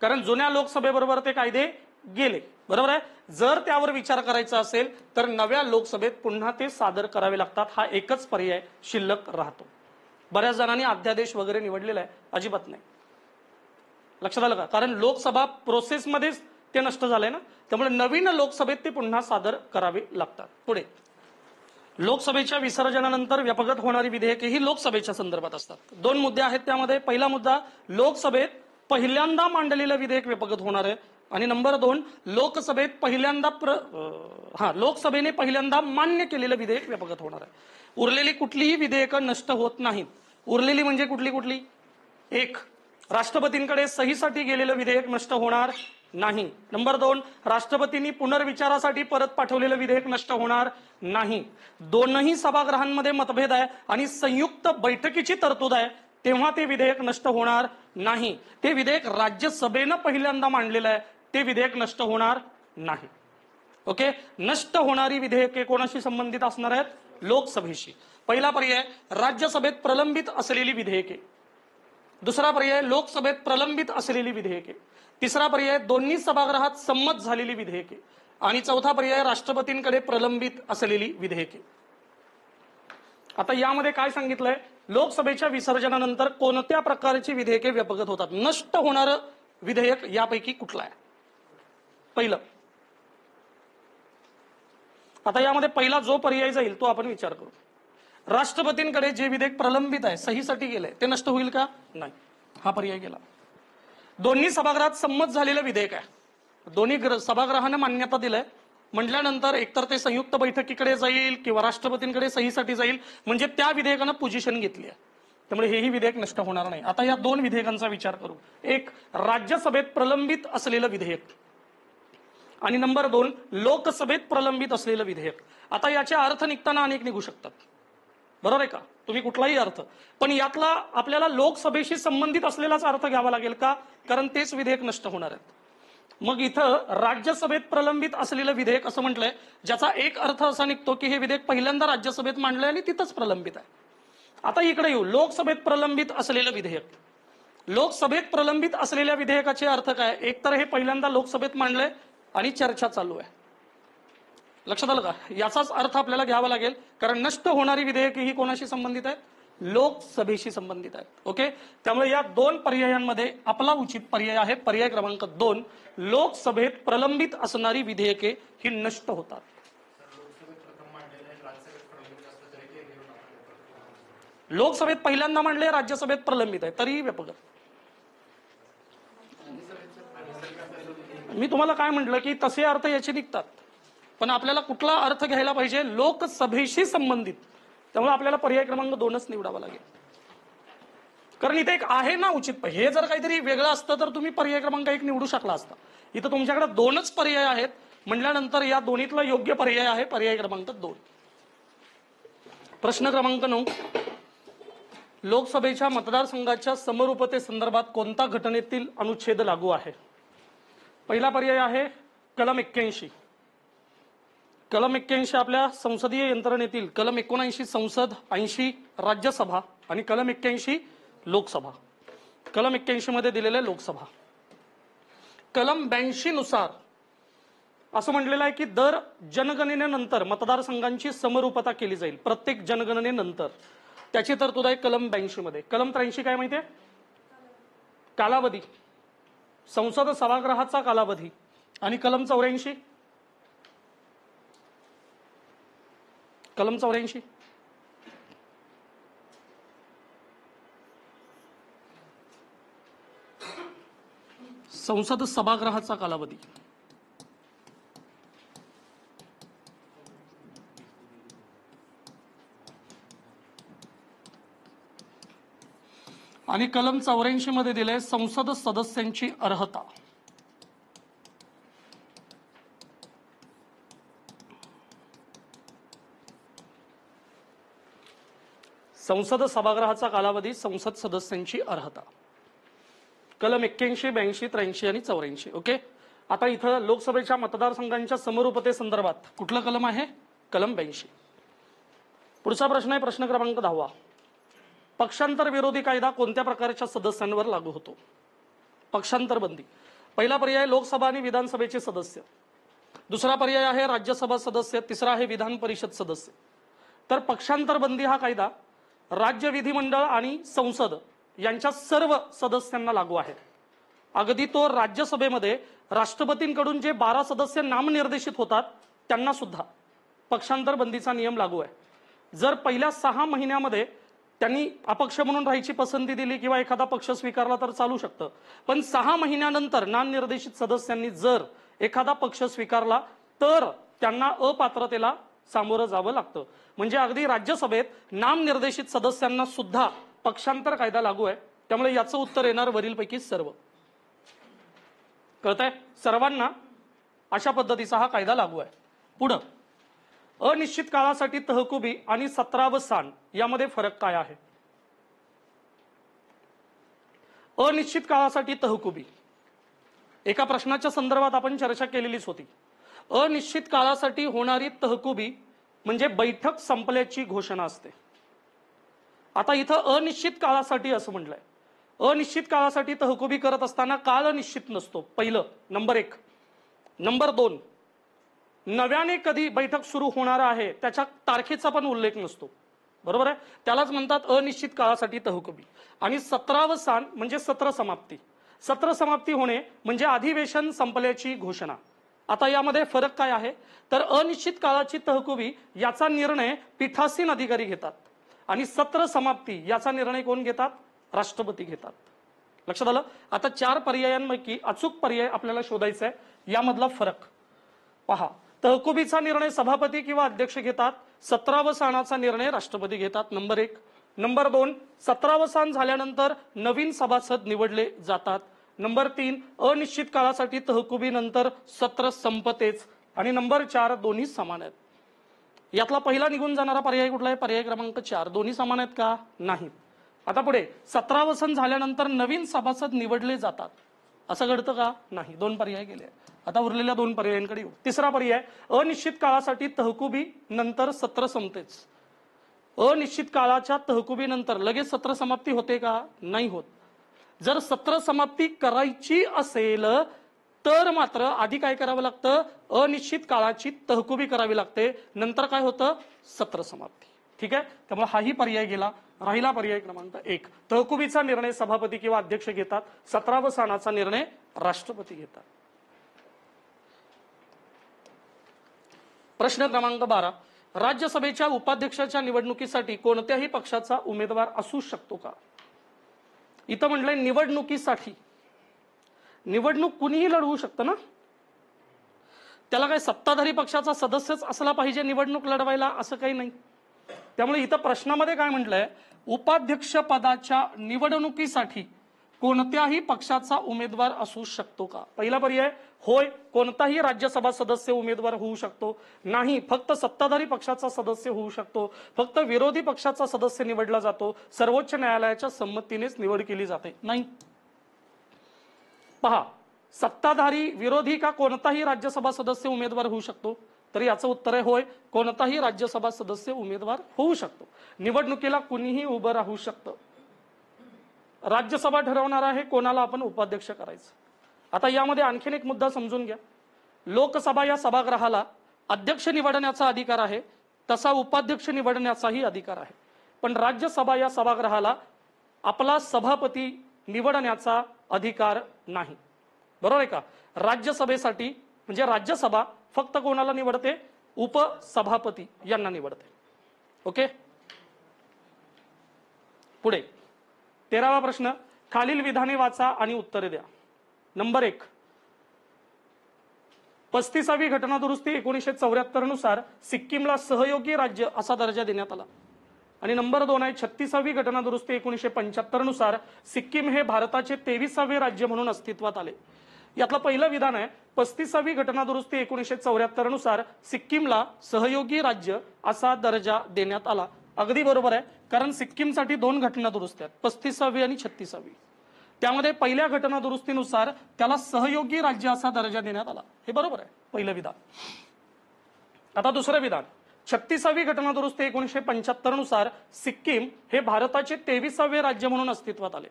Speaker 1: कारण जुन्या लोकसभेबरोबर ते कायदे गेले. बरोबर आहे? जर त्यावर विचार करायचा असेल तर नव्या लोकसभेत पुन्हा ते सादर करावे लागतात. हा एकच पर्याय शिल्लक राहतो. बऱ्याच जणांनी अध्यादेश वगैरे निवडलेला आहे, अजिबात नाही. लक्षात आलं का? कारण लोकसभा प्रोसेसमध्येच ते नष्ट झालंय ना, त्यामुळे नवीन लोकसभेत ते पुन्हा सादर करावे लागतात. पुढे, लोकसभेच्या विसर्जनानंतर व्यपगत होणारी विधेयके ही लोकसभेच्या संदर्भात असतात. 2 मुद्दे आहेत त्यामध्ये. पहिला मुद्दा, लोकसभेत पहिल्यांदा मांडलेलं विधेयक व्यपगत होणार आहे. आणि नंबर 2, लोकसभेत लोकसभेने पहिल्यांदा मान्य केलेलं विधेयक व्यपगत होणार आहे. उरलेली कुठलीही विधेयकं नष्ट होत नाहीत. उरलेली म्हणजे कुठली? 1, राष्ट्रपतींकडे सहीसाठी गेलेलं विधेयक नष्ट होणार नाही. नंबर 2, राष्ट्रपतींनी पुनर्विचारासाठी परत पाठवलेलं विधेयक नष्ट होणार नाही. दोनही सभागृहांमध्ये मतभेद आहे आणि संयुक्त बैठकीची तरतूद आहे, तेव्हा ते विधेयक नष्ट होणार नाही. ते विधेयक राज्यसभेनं पहिल्यांदा मांडलेलं आहे, ते विधेयक नष्ट होणार नाही. ओके, नष्ट होणारी विधेयके कोणाशी संबंधित असणार आहेत? लोकसभेशी. पहिला पर्याय, राज्यसभेत प्रलंबित असलेली विधेयके. दुसरा पर्याय, लोकसभेत प्रलंबित असलेली विधेयके. तिसरा पर्याय, दोन्ही सभागृहात संमत झालेली विधेयके. आणि चौथा पर्याय राष्ट्रपतींकडे प्रलंबित असलेली विधेयके. आता यामध्ये काय सांगितलंय, लोकसभेच्या विसर्जनानंतर कोणत्या प्रकारची विधेयके व्यपगत होतात, नष्ट होणारं विधेयक यापैकी कुठलं आहे. पहिलं, आता यामध्ये पहिला जो पर्याय जाईल तो आपण विचार करू. राष्ट्रपतींकडे जे विधेयक प्रलंबित आहे, सहीसाठी गेलंय, ते नष्ट होईल का, नाही, हा पर्याय गेला. दोन्ही सभागृहात संमत झालेलं विधेयक आहे, दोन्ही सभागृहाने मान्यता दिलंय म्हटल्यानंतर एकतर ते संयुक्त बैठकीकडे जाईल किंवा राष्ट्रपतींकडे सहीसाठी जाईल, म्हणजे त्या विधेयकानं पोझिशन घेतली आहे, त्यामुळे हेही विधेयक नष्ट होणार नाही. आता या दोन विधेयकांचा विचार करू. एक, राज्यसभेत प्रलंबित असलेलं विधेयक, आणि नंबर 2, लोकसभेत प्रलंबित असलेलं विधेयक. आता याचे अर्थ निघताना अनेक निघू शकतात, बरोबर आहे का, तुम्ही कुठलाही अर्थ, पण यातला आपल्याला लोकसभेशी संबंधित असलेलाच अर्थ घ्यावा लागेल का, कारण तेच विधेयक नष्ट होणार आहेत. मग इथं राज्यसभेत प्रलंबित असलेलं विधेयक असं म्हटलंय, ज्याचा एक अर्थ असा निघतो की हे विधेयक पहिल्यांदा राज्यसभेत मांडलंय आणि तिथंच प्रलंबित आहे. आता इकडे येऊ, लोकसभेत प्रलंबित असलेलं विधेयक. लोकसभेत प्रलंबित असलेल्या विधेयकाचे अर्थ काय, एकतर हे पहिल्यांदा लोकसभेत मांडलंय आणि चर्चा चालू आहे, लक्षात आलं का, याचाच अर्थ आपल्याला घ्यावा लागेल, कारण नष्ट होणारी विधेयके ही कोणाशी संबंधित आहेत, लोकसभेशी संबंधित आहेत. ओके, त्यामुळे या दोन पर्यायांमध्ये आपला उचित पर्याय आहे पर्याय क्रमांक 2, लोकसभेत प्रलंबित असणारी विधेयके ही नष्ट होतात. लोकसभेत पहिल्यांदा मांडले, राज्यसभेत प्रलंबित आहे, तरीही व्यपगत. मी तुम्हाला काय म्हटलं की तसे अर्थ याचे निघतात, पण आपल्याला कुठला अर्थ घ्यायला पाहिजे, लोकसभेशी संबंधित, त्यामुळे आपल्याला पर्याय क्रमांक 2च निवडावा लागेल. कारण इथे एक आहे ना उचित, हे जर काहीतरी वेगळं असतं तर तुम्ही पर्याय क्रमांक 1 निवडू शकला असता. इथं तुमच्याकडे 2च पर्याय आहेत म्हटल्यानंतर या दोन्हीतला योग्य पर्याय आहे पर्याय क्रमांक 2. प्रश्न क्रमांक 9, लोकसभेच्या मतदारसंघाच्या समरूपतेसंदर्भात कोणता घटनेतील अनुच्छेद लागू आहे. पहिला पर्याय आहे कलम 81. कलम 81 आपल्या संसदीय यंत्रणेतील कलम 79 संसद, 80 राज्यसभा आणि कलम 81 लोकसभा. कलम 81 मध्ये दिलेले लोकसभा. कलम 82 नुसार असं म्हटलेलं आहे की दर जनगणनेनंतर मतदारसंघांची समरूपता केली जाईल, प्रत्येक जनगणनेनंतर. त्याची तरतूद आहे कलम 82 मध्ये. कलम 83 काय माहितीये, कालावधी, संसद सभागृहाचा कालावधी. आणि कलम 84, कलम 84 संसद सभागृहाचा कालावधी. आणि कलम 84 मध्ये दिले संसद सदस्यांची अर्हता. संसद सभागृहाचा कालावधी, संसद सदस्यांची अर्हता. कलम 81, 82, 83 आणि 84. ओके, आता इथं लोकसभेच्या मतदारसंघांच्या समरूपतेसंदर्भात कुठलं कलम आहे, कलम 82. पुढचा प्रश्न आहे प्रश्न क्रमांक 10. पक्षांतर विरोधी कायदा कोणत्या प्रकारच्या सदस्यांवर लागू होतो. पक्षांतर बंदी. पहिला पर्याय लोकसभा आणि विधानसभेचे सदस्य, दुसरा पर्याय आहे राज्यसभा सदस्य, तिसरा आहे विधान परिषद सदस्य. तर पक्षांतर बंदी हा कायदा राज्य विधिमंडळ आणि संसद यांच्या सर्व सदस्यांना लागू आहे. अगदी तो राज्यसभेमध्ये राष्ट्रपतींकडून जे 12 सदस्य नामनिर्देशित होतात त्यांना सुद्धा पक्षांतर बंदीचा नियम लागू आहे. जर पहिल्या 6 महिन्यामध्ये त्यांनी अपक्ष म्हणून राहायची पसंती दिली किंवा एखादा पक्ष स्वीकारला तर चालू शकतं, पण 6 महिन्यानंतर नामनिर्देशित सदस्यांनी जर एखादा पक्ष स्वीकारला तर त्यांना अपात्रतेला सामोरं जावं लागतं. म्हणजे अगदी राज्यसभेत नामनिर्देशित सदस्यांना सुद्धा पक्षांतर कायदा लागू आहे. त्यामुळे याचं उत्तर येणार वरीलपैकी सर्व. कळतंय, सर्वांना अशा पद्धतीचा हा कायदा लागू आहे. पुढं, अनिश्चित काळासाठी तहकुबी आणि 17व स्थान यामध्ये फरक काय आहे. अनिश्चित काळासाठी तहकुबी एका प्रश्नाच्या संदर्भात आपण चर्चा केलेलीच होती. अनिश्चित काळासाठी होणारी तहकुबी म्हणजे बैठक संपल्याची घोषणा असते. आता इथं अनिश्चित काळासाठी असं म्हटलंय. अनिश्चित काळासाठी तहकुबी करत असताना काळ निश्चित नसतो, पहिलं, नंबर 1. नंबर 2, नव्याने कधी बैठक सुरू होणार आहे त्याच्या तारखेचा पण उल्लेख नसतो, बरोबर आहे. त्यालाच म्हणतात अनिश्चित काळासाठी तहकुबी. आणि 17वे सान म्हणजे सत्र समाप्ती. सत्र समाप्ती होणे म्हणजे अधिवेशन संपल्याची घोषणा. आता यामध्ये फरक काय आहे तर अनिश्चित काळाची तहकुबी याचा निर्णय पीठासीन अधिकारी घेतात आणि सत्र समाप्ती याचा निर्णय कोण घेतात, राष्ट्रपती घेतात. लक्षात आलं. आता 4 पर्यायांपैकी अचूक पर्याय आपल्याला शोधायचा आहे. यामधला फरक पहा. तहकुबीचा निर्णय सभापती किंवा अध्यक्ष घेतात, 17वे सानाचा निर्णय राष्ट्रपती घेतात, नंबर 1. नंबर 2, 17वे सान झाल्यानंतर नवीन सभासद निवडले जातात. नंबर 3, अनिश्चित काळासाठी तहकुबी नंतर सत्र संपतेच. आणि नंबर 4, दोन्ही समान आहेत. यातला पहिला निघून जाणारा पर्याय कुठला आहे, पर्याय क्रमांक 4. दोन्ही समान आहेत का, नाही. आता पुढे 17वे सन झाल्यानंतर नवीन सभासद निवडले जातात, असं घडतं का, नाही. 2 पर्याय गेले. आता उरलेल्या 2 पर्यायांकडे येऊ. तिसरा पर्याय, अनिश्चित काळासाठी तहकुबी नंतर सत्र संपतेच. अनिश्चित काळाच्या तहकुबी नंतर लगेच सत्र समाप्ती होते का, नाही होत. जर सत्र समाप्ती करायची असेल तर मात्र आधी काय करावं लागतं, अनिश्चित काळाची तहकुबी करावी लागते, नंतर काय होतं, सत्र समाप्ती. ठीक आहे. त्यामुळे हाही पर्याय गेला. राहिला पर्याय क्रमांक 1. तहकुबीचा निर्णय सभापती किंवा अध्यक्ष घेतात, 17वे सानाचा निर्णय राष्ट्रपती घेतात. प्रश्न क्रमांक 12. राज्यसभेच्या उपाध्यक्षाच्या निवडणुकीसाठी कोणत्याही पक्षाचा उमेदवार असू शकतो का. इथं म्हटलंय निवडणुकीसाठी. निवडणूक कुणीही लढवू शकतं ना, त्याला काय सत्ताधारी पक्षाचा सदस्यच असला पाहिजे निवडणूक लढवायला, असं काही नाही. त्यामुळे इथं प्रश्नामध्ये काय म्हटलंय, उपाध्यक्ष पदाच्या निवडणुकीसाठी कोणत्याही पक्षाचा उमेदवार असू शकतो का. पहिला पर्याय, होय, कोणताही राज्यसभा सदस्य उमेदवार होऊ शकतो. नाही, फक्त सत्ताधारी पक्षाचा सदस्य होऊ शकतो. फक्त विरोधी पक्षाचा सदस्य निवडला जातो. सर्वोच्च न्यायालयाच्या संमतीनेच निवड केली जाते, नाही. पहा, सत्ताधारी, विरोधी का कोणताही राज्यसभा सदस्य उमेदवार होऊ शकतो, तर याचं उत्तर आहे होय, कोणताही राज्यसभा सदस्य उमेदवार होऊ शकतो. निवडणुकीला कुणीही उभं राहू शकतं. राज्यसभा ठरवणार आहे कोणाला आपण उपाध्यक्ष करायचं. आता यामध्ये आणखीन एक मुद्दा समजून घ्या. लोकसभा या सभागृहाला अध्यक्ष निवडण्याचा अधिकार आहे, तसा उपाध्यक्ष निवडण्याचाही अधिकार आहे. पण राज्यसभा या सभागृहाला आपला सभापती निवडण्याचा अधिकार नाही, बरोबर आहे का. राज्यसभेसाठी म्हणजे राज्यसभा फक्त कोणाला निवडते, उपसभापती यांना निवडते. ओके. पुढे 13वा प्रश्न, खालील विधाने वाचा आणि उत्तरे द्या. नंबर 1, 35वी घटना दुरुस्ती 1974 नुसार सिक्कीमला सहयोगी राज्य असा दर्जा देण्यात आला. आणि नंबर 2 आहे 36वी घटना दुरुस्ती 1975 नुसार सिक्कीम हे भारताचे 23वे राज्य म्हणून अस्तित्वात आले. यातलं पहिलं विधान आहे 35वी घटना दुरुस्ती 1974 नुसार सिक्कीमला सहयोगी राज्य असा दर्जा देण्यात आला. अगदी बरोबर आहे, कारण सिक्कीमसाठी 2 घटना दुरुस्त्या आहेत, 35वी आणि 36वी. त्यामध्ये पहिल्या घटना दुरुस्तीनुसार त्याला सहयोगी राज्य असा दर्जा देण्यात आला, हे बरोबर आहे, पहिलं विधान. आता दुसरं विधान, 36वी घटना दुरुस्ती 1975 नुसार सिक्कीम हे भारताचे 23वे राज्य म्हणून अस्तित्वात आले.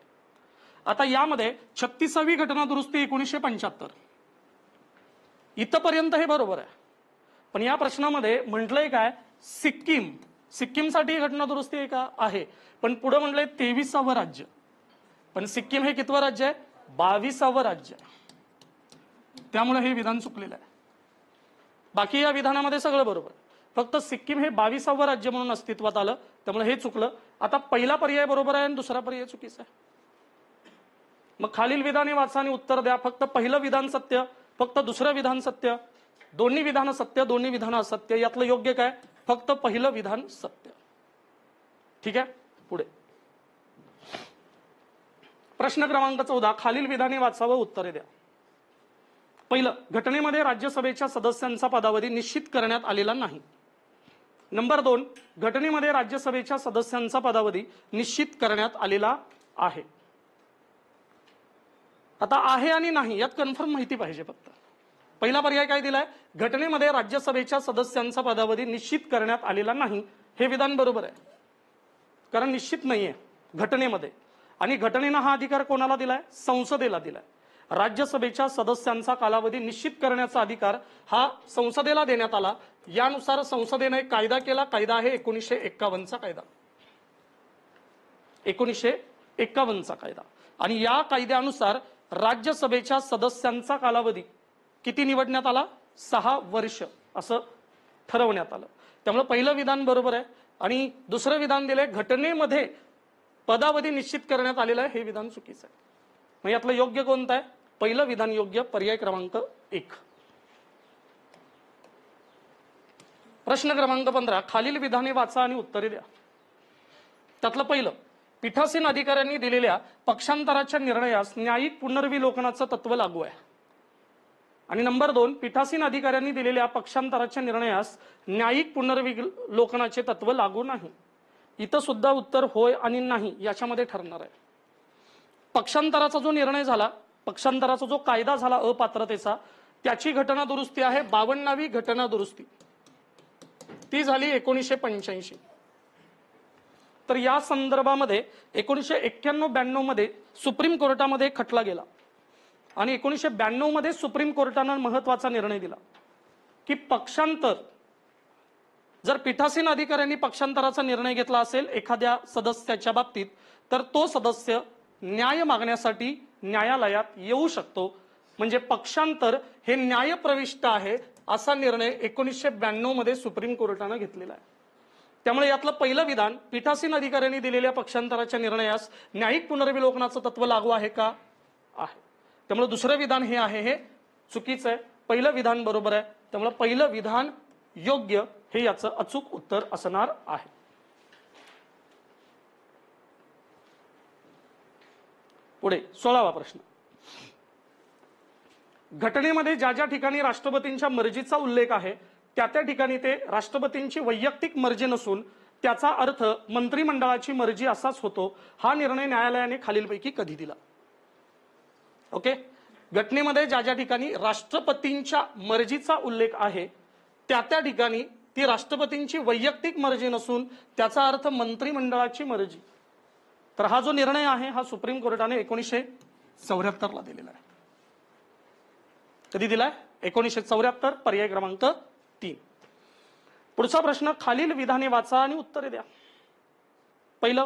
Speaker 1: आता यामध्ये 36वी घटना दुरुस्ती 1975 इथपर्यंत हे बरोबर आहे. पण या प्रश्नामध्ये म्हटलंय काय, सिक्कीमसाठी घटना दुरुस्ती आहे का, आहे. पण पुढे म्हटलंय 23वे राज्य. पण सिक्कीम हे कितवं राज्य आहे, 22वे राज्य. त्यामुळे हे विधान चुकलेलं आहे. बाकी या विधानामध्ये सगळं बरोबर, फक्त सिक्कीम हे 22वे राज्य म्हणून अस्तित्वात आलं, त्यामुळे हे चुकलं. आता पहिला पर्याय बरोबर आहे आणि दुसरा पर्याय चुकीचा आहे. मग खालील विधाने वाचा आणि उत्तर द्या. फक्त पहिलं विधान सत्य, फक्त दुसरं विधान सत्य, दोन्ही विधान सत्य, दोन्ही विधान असत्य. यातलं योग्य काय, फक्त पहिलं विधान सत्य. ठीक आहे. पुढे प्रश्न क्रमांक 14, खालील विधाने वाचा व उत्तरे द्या. पहिलं, घटनेमध्ये राज्यसभेच्या सदस्यांचा पदावधी निश्चित करण्यात आलेला नाही. नंबर 2, घटनेमध्ये राज्यसभेच्या सदस्यांचा पदावधी निश्चित करण्यात आलेला आहे. आता आहे आणि नाही यात कन्फर्म माहिती पाहिजे. फक्त पहिला पर्याय काय दिलाय, घटनेमध्ये राज्यसभेच्या सदस्यांचा पदावधी निश्चित करण्यात आलेला नाही. हे विधान बरोबर आहे, कारण निश्चित नाहीये घटनेमध्ये. आणि घटनेनं हा अधिकार कोणाला दिलाय, संसदेला दिलाय. राज्यसभेच्या सदस्यांचा कालावधी निश्चित करण्याचा अधिकार हा संसदेला देण्यात आला। यानुसार संसदेने एक कायदा केला, कायदा आहे 1951चा कायदा, 1951चा कायदा। आणि या कायद्यानुसार राज्यसभेच्या सदस्यांचा कालावधी किती निवडण्यात आला? 6 वर्ष असं ठरवण्यात आलं। त्यामुळे पहिलं विधान बरोबर आहे। आणि दुसरं विधान दिले घटनेमध्ये पदावधी निश्चित करण्यात आलेलं आहे, हे विधान चुकीचं आहे। मग यातलं योग्य कोणतं आहे? पहिलं विधान योग्य, पर्याय क्रमांक 1। प्रश्न क्रमांक 15, खालील विधाने वाचा आणि उत्तरे द्या। त्यातलं पहिलं, पीठासीन अधिकाऱ्यांनी दिलेल्या पक्षांतराच्या निर्णयास न्यायिक पुनर्विलोकनाचं तत्व लागू आहे। आणि नंबर 2, पीठासीन अधिकाऱ्यांनी दिलेल्या पक्षांतराच्या निर्णयास न्यायिक पुनर्विलोकनाचे तत्व लागू नाही। इथं सुद्धा उत्तर होय आणि नाही याच्यामध्ये ठरणार आहे। पक्षांतराचा जो निर्णय झाला, पक्षांतराचा जो कायदा झाला अपात्रतेचा, त्याची घटना दुरुस्ती आहे 52वी घटना दुरुस्ती, ती झाली 1985। तर या संदर्भामध्ये 1991-92 मध्ये सुप्रीम कोर्टामध्ये खटला गेला आणि 1992 मध्ये सुप्रीम कोर्टाने महत्त्वाचा निर्णय दिला की पक्षांतर जर पीठासीन अधिकाऱ्यांनी पक्षांतराचा निर्णय घेतला असेल एखाद्या सदस्याच्या बाबतीत, तर तो सदस्य न्याय मागण्यासाठी न्यायालयात येऊ शकतो। म्हणजे पक्षांतर हे न्यायप्रविष्ट आहे असा निर्णय 1992 मध्ये सुप्रीम कोर्टाने घेतलेला आहे। त्यामुळे यातलं पहिलं विधान, पीठासीन अधिकाऱ्यांनी दिलेल्या पक्षांतराच्या निर्णयास न्यायिक पुनर्विलोकनाचं तत्व लागू आहे का? आहे। त्यामुळे दुसरं विधान हे आहे हे चुकीचं आहे, पहिलं विधान बरोबर आहे। त्यामुळे पहिलं विधान योग्य हे याचं अचूक उत्तर असणार आहे। पुढे 16वा प्रश्न, घटनेमध्ये ज्या ज्या ठिकाणी राष्ट्रपतींच्या मर्जीचा उल्लेख आहे त्या त्या ठिकाणी ते राष्ट्रपतींची वैयक्तिक मर्जी नसून त्याचा अर्थ मंत्रिमंडळाची मर्जी असाच होतो। हा निर्णय न्यायालयाने खालीलपैकी कधी दिला? ओके, घटनेमध्ये ज्या ज्या ठिकाणी राष्ट्रपतींच्या मर्जीचा उल्लेख आहे त्या त्या ठिकाणी ती राष्ट्रपतींची वैयक्तिक मर्जी नसून त्याचा अर्थ मंत्रिमंडळाची मर्जी। तर हा जो निर्णय आहे हा सुप्रीम कोर्टाने 1974 ला दिलेला आहे। कधी दिलाय? 1974, पर्याय क्रमांक 3। पुढचा प्रश्न, खालील विधाने वाचा आणि उत्तरे द्या। पहिलं,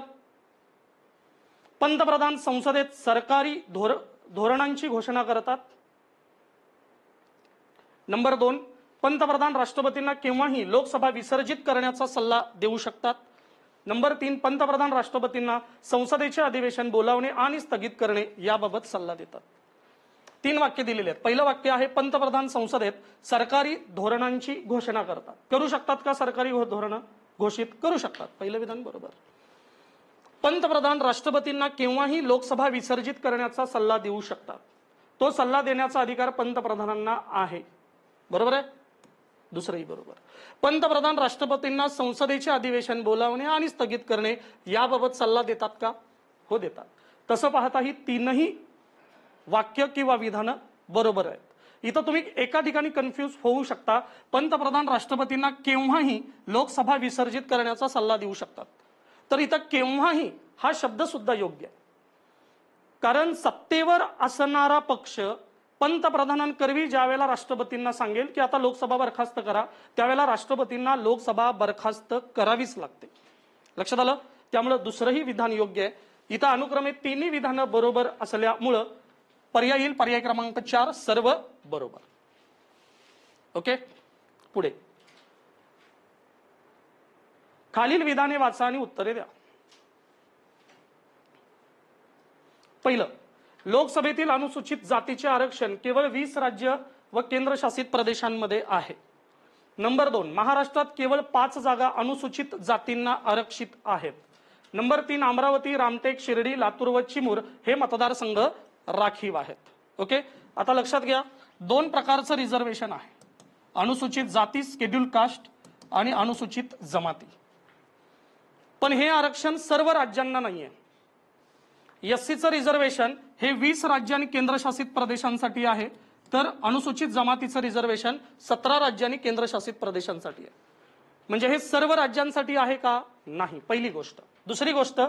Speaker 1: पंतप्रधान संसदेत सरकारी धोरणांची घोषणा करतात। नंबर 2, पंतप्रधान राष्ट्रपतींना केव्हाही लोकसभा विसर्जित करण्याचा सल्ला देऊ शकतात। नंबर 3, पंतप्रधान राष्ट्रपतींना संसदेचे अधिवेशन बोलावणे आणि स्थगित करणे याबाबत सल्ला देतात। 3 वाक्य दिलेले आहेत। पहिलं वाक्य आहे पंतप्रधान संसदेत सरकारी धोरणांची घोषणा करतात। करू शकतात का सरकारी धोरणं घोषित? करू शकतात, पहिलं विधान बरोबर। पंतप्रधान राष्ट्रपतींना केव्हाही लोकसभा विसर्जित करण्याचा सल्ला देऊ शकतात, तो सल्ला देण्याचा अधिकार पंतप्रधानांना आहे, बरोबर आहे। दुसरंही बरोबर। पंतप्रधान राष्ट्रपतींना संसदेचे अधिवेशन बोलावणे आणि स्थगित करणे याबाबत सल्ला देतात का? हो, देतात। तसं पाहता ही 3ही वाक्य किंवा विधानं बरोबर आहेत। इथं तुम्ही एका ठिकाणी कन्फ्यूज होऊ शकता, पंतप्रधान राष्ट्रपतींना केव्हाही लोकसभा विसर्जित करण्याचा सल्ला देऊ शकतात, तर इथं केव्हाही हा शब्द सुद्धा योग्य आहे। कारण सत्तेवर असणारा पक्ष पंतप्रधानांकरवी ज्यावेळेला राष्ट्रपतींना सांगेल की आता लोकसभा बरखास्त करा, त्यावेळेला राष्ट्रपतींना लोकसभा बरखास्त करावीच लागते। लक्षात आलं? त्यामुळे दुसरंही विधान योग्य आहे। इथं अनुक्रमे 3ही विधानं बरोबर असल्यामुळं पर्याय येईल पर्याय क्रमांक 4, सर्व बरोबर। ओके, पुढे, खालील विधाने वाचा आणि उत्तरे द्या। पहिलं, लोकसभेतील अनुसूचित जातीचे आरक्षण केवळ 20 राज्य व केंद्रशासित प्रदेशांमध्ये आहे। नंबर 2, महाराष्ट्रात केवळ 5 जागा अनुसूचित जातींना आरक्षित आहेत। नंबर 3, अमरावती, रामटेक, शिर्डी, लातूर व चिमूर हे मतदारसंघ राखीव आहेत। ओके, आता लक्षात घ्या, 2 प्रकारचं रिझर्वेशन आहे, अनुसूचित जाती शेड्यूल कास्ट आणि अनुसूचित जमाती। पण हे आरक्षण सर्व राज्यांना नाहीये। एससीचं रिझर्वेशन हे 20 राज्य आणि केंद्रशासित प्रदेशांसाठी आहे, तर अनुसूचित जमातीचं रिझर्वेशन 17 राज्य आणि केंद्रशासित प्रदेशांसाठी आहे। म्हणजे हे सर्व राज्यांसाठी आहे का? नाही, पहिली गोष्ट। दुसरी गोष्ट,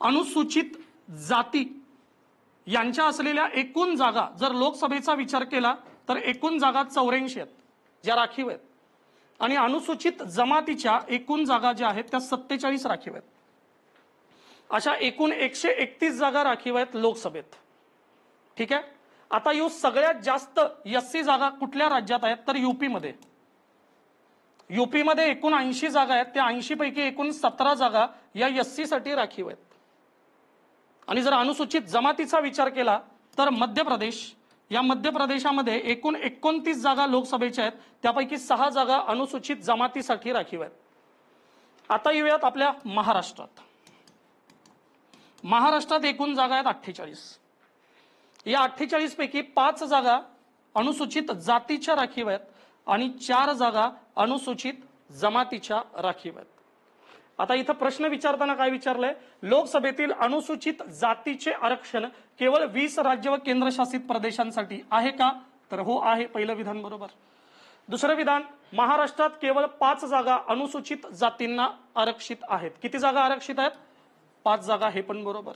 Speaker 1: अनुसूचित जाती यांच्या असलेल्या एकूण जागा जर लोकसभेचा विचार केला तर एकूण जागा 84 आहेत ज्या राखीव आहेत, आणि अनुसूचित जमातीच्या एकूण जागा ज्या आहेत त्या 47 राखीव आहेत. अशा एकूण 131 जागा राखीव आहेत लोकसभेत. ठीक आहे. आता यो सगळ्यात जास्त एससी जागा कुठल्या राज्यात आहेत तर यूपी मध्ये. यूपी मध्ये एकूण 80 जागा आहेत, त्या 80 पैकी एकूण 17 जागा या एससी साठी राखीव आहेत. आणि जर अनुसूचित जमातीचा विचार केला तर मध्य प्रदेश, या मध्य प्रदेशामध्ये एकूण 29 जागा लोकसभेच्या आहेत, त्यापैकी 6 जागा अनुसूचित जमातीसाठी राखीव आहेत. आता येऊयात आपल्या महाराष्ट्रात. महाराष्ट्रात एकूण जागा आहेत 48. या 48 पैकी 5 जागा अनुसूचित जातीच्या राखीव आहेत आणि 4 जागा अनुसूचित जमातीच्या राखीव आहेत. आता इथं प्रश्न विचारताना काय विचारलंय, लोकसभेतील अनुसूचित जातीचे आरक्षण केवळ 20 राज्य व केंद्रशासित प्रदेशांसाठी आहे का, तर हो आहे, पहिलं विधान बरोबर. दुसरं विधान, महाराष्ट्रात केवळ 5 जागा अनुसूचित जातींना आरक्षित आहेत. किती जागा आरक्षित आहेत? 5 जागा, हे पण बरोबर.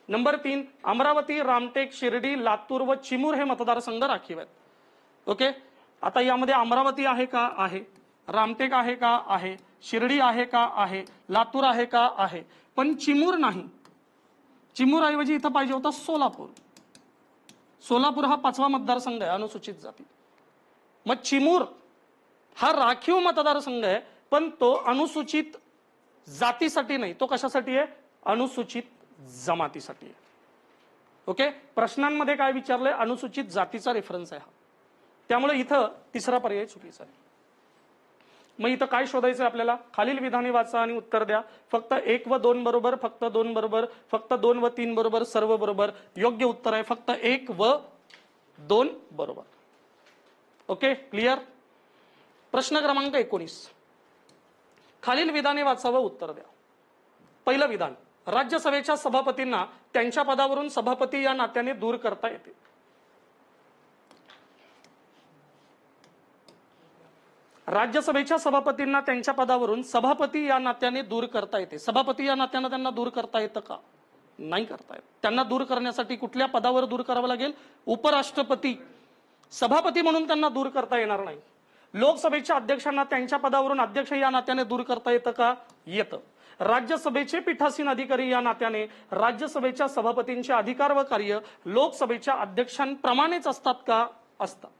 Speaker 1: नंबर 3, अमरावती, रामटेक, शिर्डी, लातूर व चिमूर हे मतदारसंघ राखीव आहेत. ओके. आता यामध्ये अमरावती आहे का? आहे. रामटेक आहे का? आहे. शिर्डी आहे का? आहे. लातूर आहे का? आहे. पण चिमूर नाही. चिमूर ऐवजी इथं पाहिजे होता सोलापूर. सोलापूर हा 5वा मतदारसंघ आहे अनुसूचित जाती. मग चिमूर हा राखीव मतदारसंघ आहे, पण तो अनुसूचित जातीसाठी नाही, तो कशासाठी आहे? अनुसूचित जमातीसाठी आहे. ओके. प्रश्नांमध्ये काय विचारलंय? अनुसूचित जातीचा रेफरन्स आहे हा, त्यामुळे इथं तिसरा पर्याय चुकीचा आहे. मग इथं काय शोधायचं आपल्याला? खालील विधाने वाचा आणि उत्तर द्या. फक्त 1 व 2 बरोबर, फक्त 2 बरोबर, फक्त 2 व 3 बरोबर, सर्व बरोबर. योग्य उत्तर आहे फक्त 1 व 2 बरोबर. Okay, clear. प्रश्न क्रमांक 19, खालील विधाने वाचा व उत्तर द्या. पहिलं विधान, राज्यसभेच्या सभापतींना त्यांच्या पदावरून सभापती या नात्याने दूर करता येते. राज्यसभेच्या सभापतींना त्यांच्या पदावरून सभापती या नात्याने दूर करता येते. सभापती या नात्याने त्यांना दूर करता येतं का? नाही करता येत. त्यांना दूर करण्यासाठी कुठल्या पदावर दूर करावं लागेल? उपराष्ट्रपती. सभापती म्हणून त्यांना दूर करता येणार नाही. लोकसभेच्या अध्यक्षांना त्यांच्या पदावरून अध्यक्ष या नात्याने दूर करता येतं का? येतं. राज्यसभेचे पीठासीन अधिकारी या नात्याने राज्यसभेच्या सभापतींचे अधिकार व कार्य लोकसभेच्या अध्यक्षांप्रमाणेच असतात का? असतात.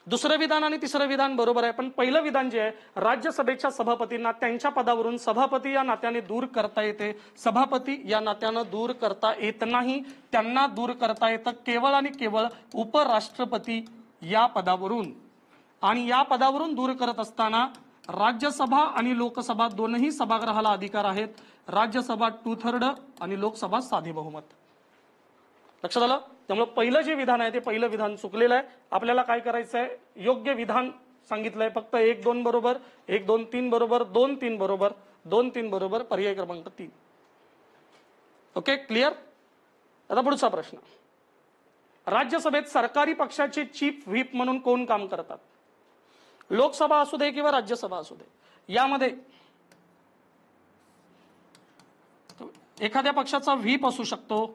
Speaker 1: दुसरं विधान आणि तिसरं विधान बरोबर आहे, पण पहिलं विधान जे आहे, राज्यसभेच्या सभापतींना त्यांच्या पदावरून सभापती या नात्याने दूर करता येते. सभापती या नात्यानं दूर करता येत नाही. त्यांना दूर करता येतं केवळ आणि केवळ उपराष्ट्रपती या पदावरून. आणि या पदावरून दूर करत असताना राज्यसभा आणि लोकसभा दोनही सभागृहाला अधिकार आहेत. राज्यसभा 2/3 आणि लोकसभा साधे बहुमत. लक्षात आलं? त्यामुळे पहिलं जे विधान आहे ते पहिलं विधान चुकलेलं आहे. आपल्याला काय करायचं आहे? योग्य विधान सांगितलंय फक्त 1, 2 बरोबर, 1, 2, 3 बरोबर, 2, 3 बरोबर, 2, 3 बरोबर, पर्याय क्रमांक 3. Okay, clear. आता पुढचा प्रश्न, राज्यसभेत सरकारी पक्षाचे चीफ व्हीप म्हणून कोण काम करतात? लोकसभा असू दे किंवा राज्यसभा असू दे, यामध्ये एखाद्या पक्षाचा व्हीप असू शकतो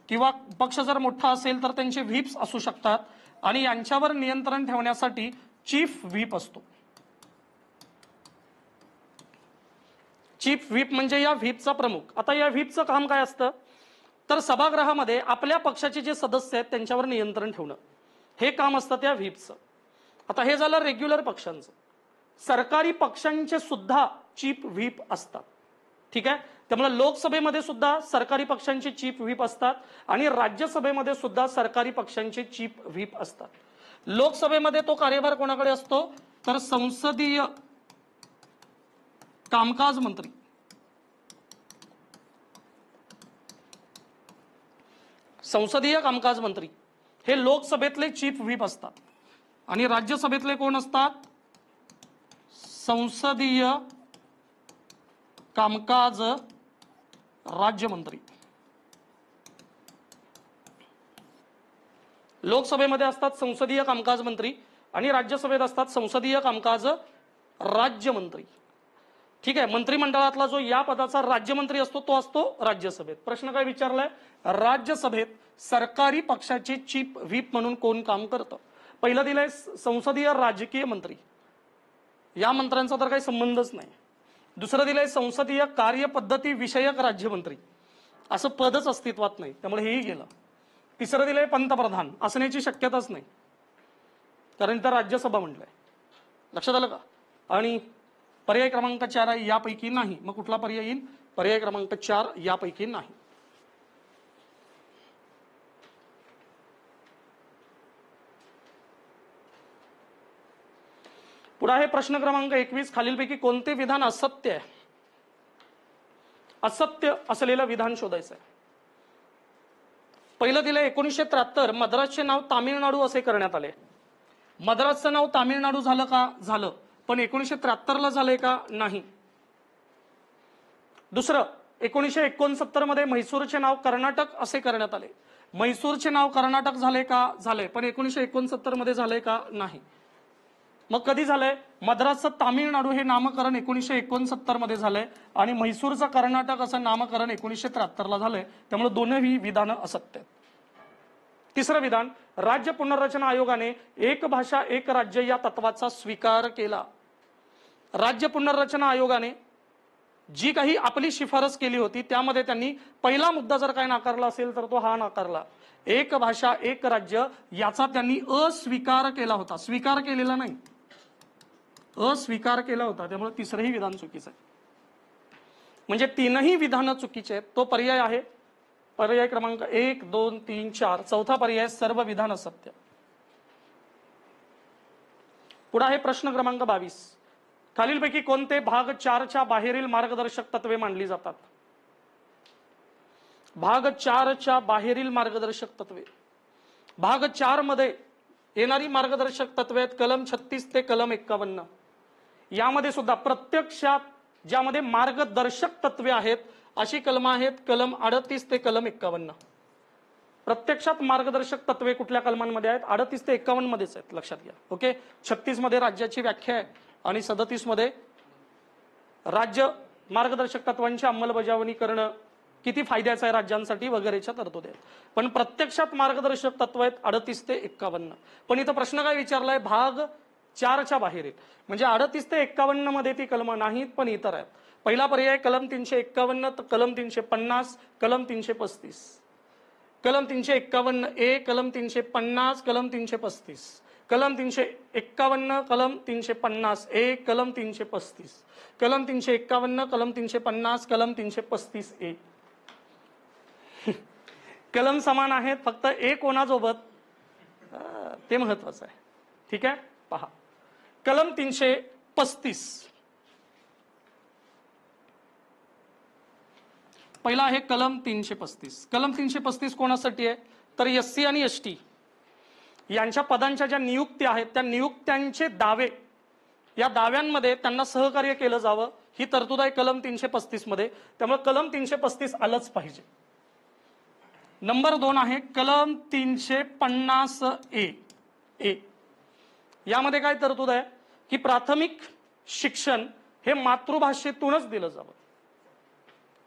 Speaker 1: किंवा पक्ष जर मोठा असेल तर त्यांचे व्हीप्स असू शकतात आणि यांच्यावर नियंत्रण ठेवण्यासाठी चीफ व्हीप असतो. चीफ व्हीप म्हणजे या व्हीपचा प्रमुख. आता या व्हीपचं काम काय असतं? तर सभागृहामध्ये आपल्या पक्षाचे जे सदस्य आहेत त्यांच्यावर नियंत्रण ठेवणं, हे काम असतं त्या व्हीपचं. आता हे झालं रेग्युलर पक्षांचं. सरकारी पक्षांचे सुद्धा चीफ व्हीप असतात. ठीक आहे. त्यामुळे लोकसभेमध्ये सुद्धा सरकारी पक्षांचे चीफ व्हीप असतात आणि राज्यसभेमध्ये सुद्धा सरकारी पक्षांचे चीफ व्हीप असतात. लोकसभेमध्ये तो कार्यभार कोणाकडे असतो? तर संसदीय कामकाज मंत्री. संसदीय कामकाज मंत्री हे लोकसभेतले चीफ व्हीप असतात आणि राज्यसभेतले कोण असतात? संसदीय कामकाज राज्यमंत्री. लोकसभेमध्ये असतात संसदीय कामकाज मंत्री आणि राज्यसभेत असतात संसदीय कामकाज राज्यमंत्री. ठीक आहे, मंत्रिमंडळातला जो या पदाचा राज्यमंत्री असतो तो असतो राज्यसभेत. प्रश्न काय विचारलाय? राज्यसभेत सरकारी पक्षाचे चीफ व्हीप म्हणून कोण काम करतं? पहिलं दिलंय संसदीय राजकीय मंत्री, या मंत्र्यांचा तर काही संबंधच नाही. दुसरं दिलंय संसदीय कार्यपद्धती विषयक राज्यमंत्री, असं पदच अस्तित्वात नाही, त्यामुळे हेही गेलं. तिसरं दिलंय पंतप्रधान, असण्याची शक्यताच नाही, कारण इथं राज्यसभा म्हटलंय. लक्षात आलं का? आणि पर्याय क्रमांक 4 आहे यापैकी नाही. मग कुठला पर्याय येईल? पर्याय क्रमांक 4 यापैकी नाही. पुढे आहे प्रश्न क्रमांक 21. खालीलपैकी कोणते विधान असत्य आहे? असत्य असलेलं विधान शोधायचं आहे. पहिलं दिलं 1973 मद्रासचे नाव तामिळनाडू असे करण्यात आले. मद्रासचं नाव तामिळनाडू झालं का? झालं, पण 1973 ला झालंय का? नाही. दुसरं 1969 मध्ये म्हैसूरचे नाव कर्नाटक असे करण्यात आले. म्हैसूरचे नाव कर्नाटक झाले का? झाले, पण 1969 मध्ये झालंय का? नाही. मग कधी झालंय? मद्रासचं तामिळनाडू हे नामकरण 1969 मध्ये झालंय आणि म्हैसूरचं कर्नाटक असं नामकरण 1973 ला झालंय. त्यामुळे दोन्ही विधानं असत्य आहेत. तिसरं विधान, राज्य पुनर्रचना आयोगाने एक भाषा एक राज्य या तत्वाचा स्वीकार केला. राज्य पुनर्रचना आयोगाने जी काही आपली शिफारस केली होती त्यामध्ये त्यांनी पहिला मुद्दा जर काय नाकारला असेल तर तो हा नाकारला. एक भाषा एक राज्य याचा त्यांनी अस्वीकार केला होता. स्वीकार केलेला नाही, अस्वीकार केला होता. त्यामुळे तिसरंही विधान चुकीचं आहे. म्हणजे तीनही विधानं चुकीचे आहेत. तो पर्याय आहे पर्याय क्रमांक 1, 2, 3, 4. चौथा पर्याय सर्व विधान असत्य. पुढे आहे प्रश्न क्रमांक 22. खालीलपैकी कोणते भाग 4 च्या बाहेरील मार्गदर्शक तत्वे मानली जातात? भाग 4 च्या बाहेरील मार्गदर्शक तत्वे. भाग 4 मध्ये येणारी मार्गदर्शक तत्वे आहेत कलम 36 ते कलम 51. यामध्ये सुद्धा प्रत्यक्षात ज्यामध्ये मार्गदर्शक तत्वे आहेत अशी कलम आहेत कलम 38 ते कलम 51. प्रत्यक्षात मार्गदर्शक तत्वे कुठल्या कलमांमध्ये आहेत? 38 ते 51 मध्येच आहेत, लक्षात घ्या. ओके. 36 मध्ये राज्याची व्याख्या आहे आणि 37 मध्ये राज्य मार्गदर्शक तत्वांची अंमलबजावणी करणं किती फायद्याचं आहे राज्यांसाठी वगैरेच्या तरतुदी आहेत. पण प्रत्यक्षात मार्गदर्शक तत्व आहेत 38 ते 51. पण इथं प्रश्न काय विचारलाय? भाग 4 च्या बाहेर आहेत, म्हणजे 38 ते 51 मध्ये ती कलम नाहीत पण इतर आहेत. पहिला पर्याय कलम 351, कलम 350, कलम 335. कलम 351A, कलम 350, कलम 335, कलम 351, कलम 350A, कलम 335, कलम 351, कलम 350, कलम 335A. कलम समान आहेत, फक्त ए कोणासोबत ते महत्वाचं आहे. ठीक आहे, पहा कलम 335. पहिला आहे कलम 335. कलम 335 कोणासाठी आहे? तर SC आणि ST यांच्या पदांच्या ज्या नियुक्त्या आहेत त्या नियुक्त्यांचे दावे, या दाव्यांमध्ये त्यांना सहकार्य केलं जावं ही तरतूद आहे कलम 335 मध्ये. त्यामुळे कलम 335 आलंच पाहिजे. नंबर 2 आहे कलम 350A. यामध्ये काय तरतूद आहे की प्राथमिक शिक्षण हे मातृभाषेतूनच दिलं जावं.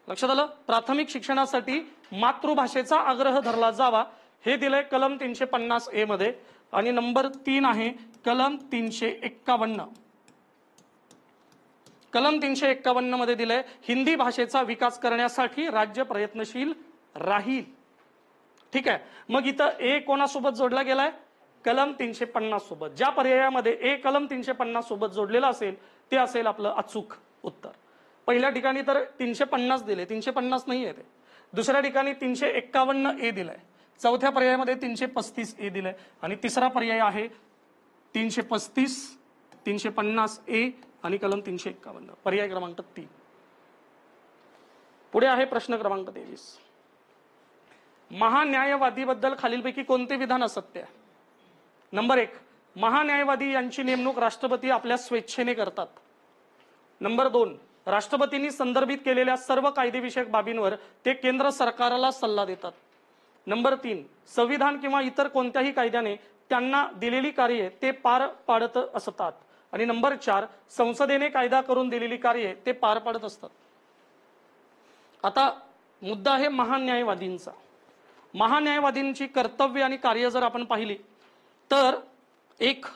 Speaker 1: लक्षात आलं? प्राथमिक शिक्षणासाठी मातृभाषेचा आग्रह धरला जावा हे दिलंय कलम 350A मध्ये. आणि नंबर 3 आहे कलम 351. कलम 351 मध्ये दिलंय हिंदी भाषेचा विकास करण्यासाठी राज्य प्रयत्नशील राहील. ठीक आहे. मग इथं ए कोणासोबत जोडला गेलाय? कलम 350 सोबत. ज्या पर्यायामध्ये ए कलम 350 सोबत जोडलेला असेल ते असेल आपलं अचूक उत्तर. पहिल्या ठिकाणी तर 350 दिले, 350 नाही आहे ते. दुसऱ्या ठिकाणी 351A दिलाय. चौथ्या पर्यायामध्ये 335A दिलाय आणि तिसरा पर्याय आहे 335, 350A आणि कलम 351. पर्याय क्रमांक 3. पुढे आहे प्रश्न क्रमांक 23. महान्यायवादीबद्दल खालीलपैकी कोणते विधान असत्य आहे? नंबर 1, महान्यायवादी यांची नेमणूक राष्ट्रपती आपल्या स्वेच्छेने करतात. नंबर 2, राष्ट्रपतींनी संदर्भित केलेल्या सर्व कायदेविषयक बाबींवर ते केंद्र सरकारला सल्ला देतात. नंबर 3, संविधान किंवा इतर कोणत्याही कायद्याने त्यांना दिलेली कार्ये ते पार पाडत असतात. आणि नंबर 4, संसदेने कायदा करून दिलेली कार्ये ते पार पाडत असतात. आता मुद्दा आहे महान्यायवादींचा. महान्यायवादींची कर्तव्य आणि कार्य जर आपण पाहिली तर एक,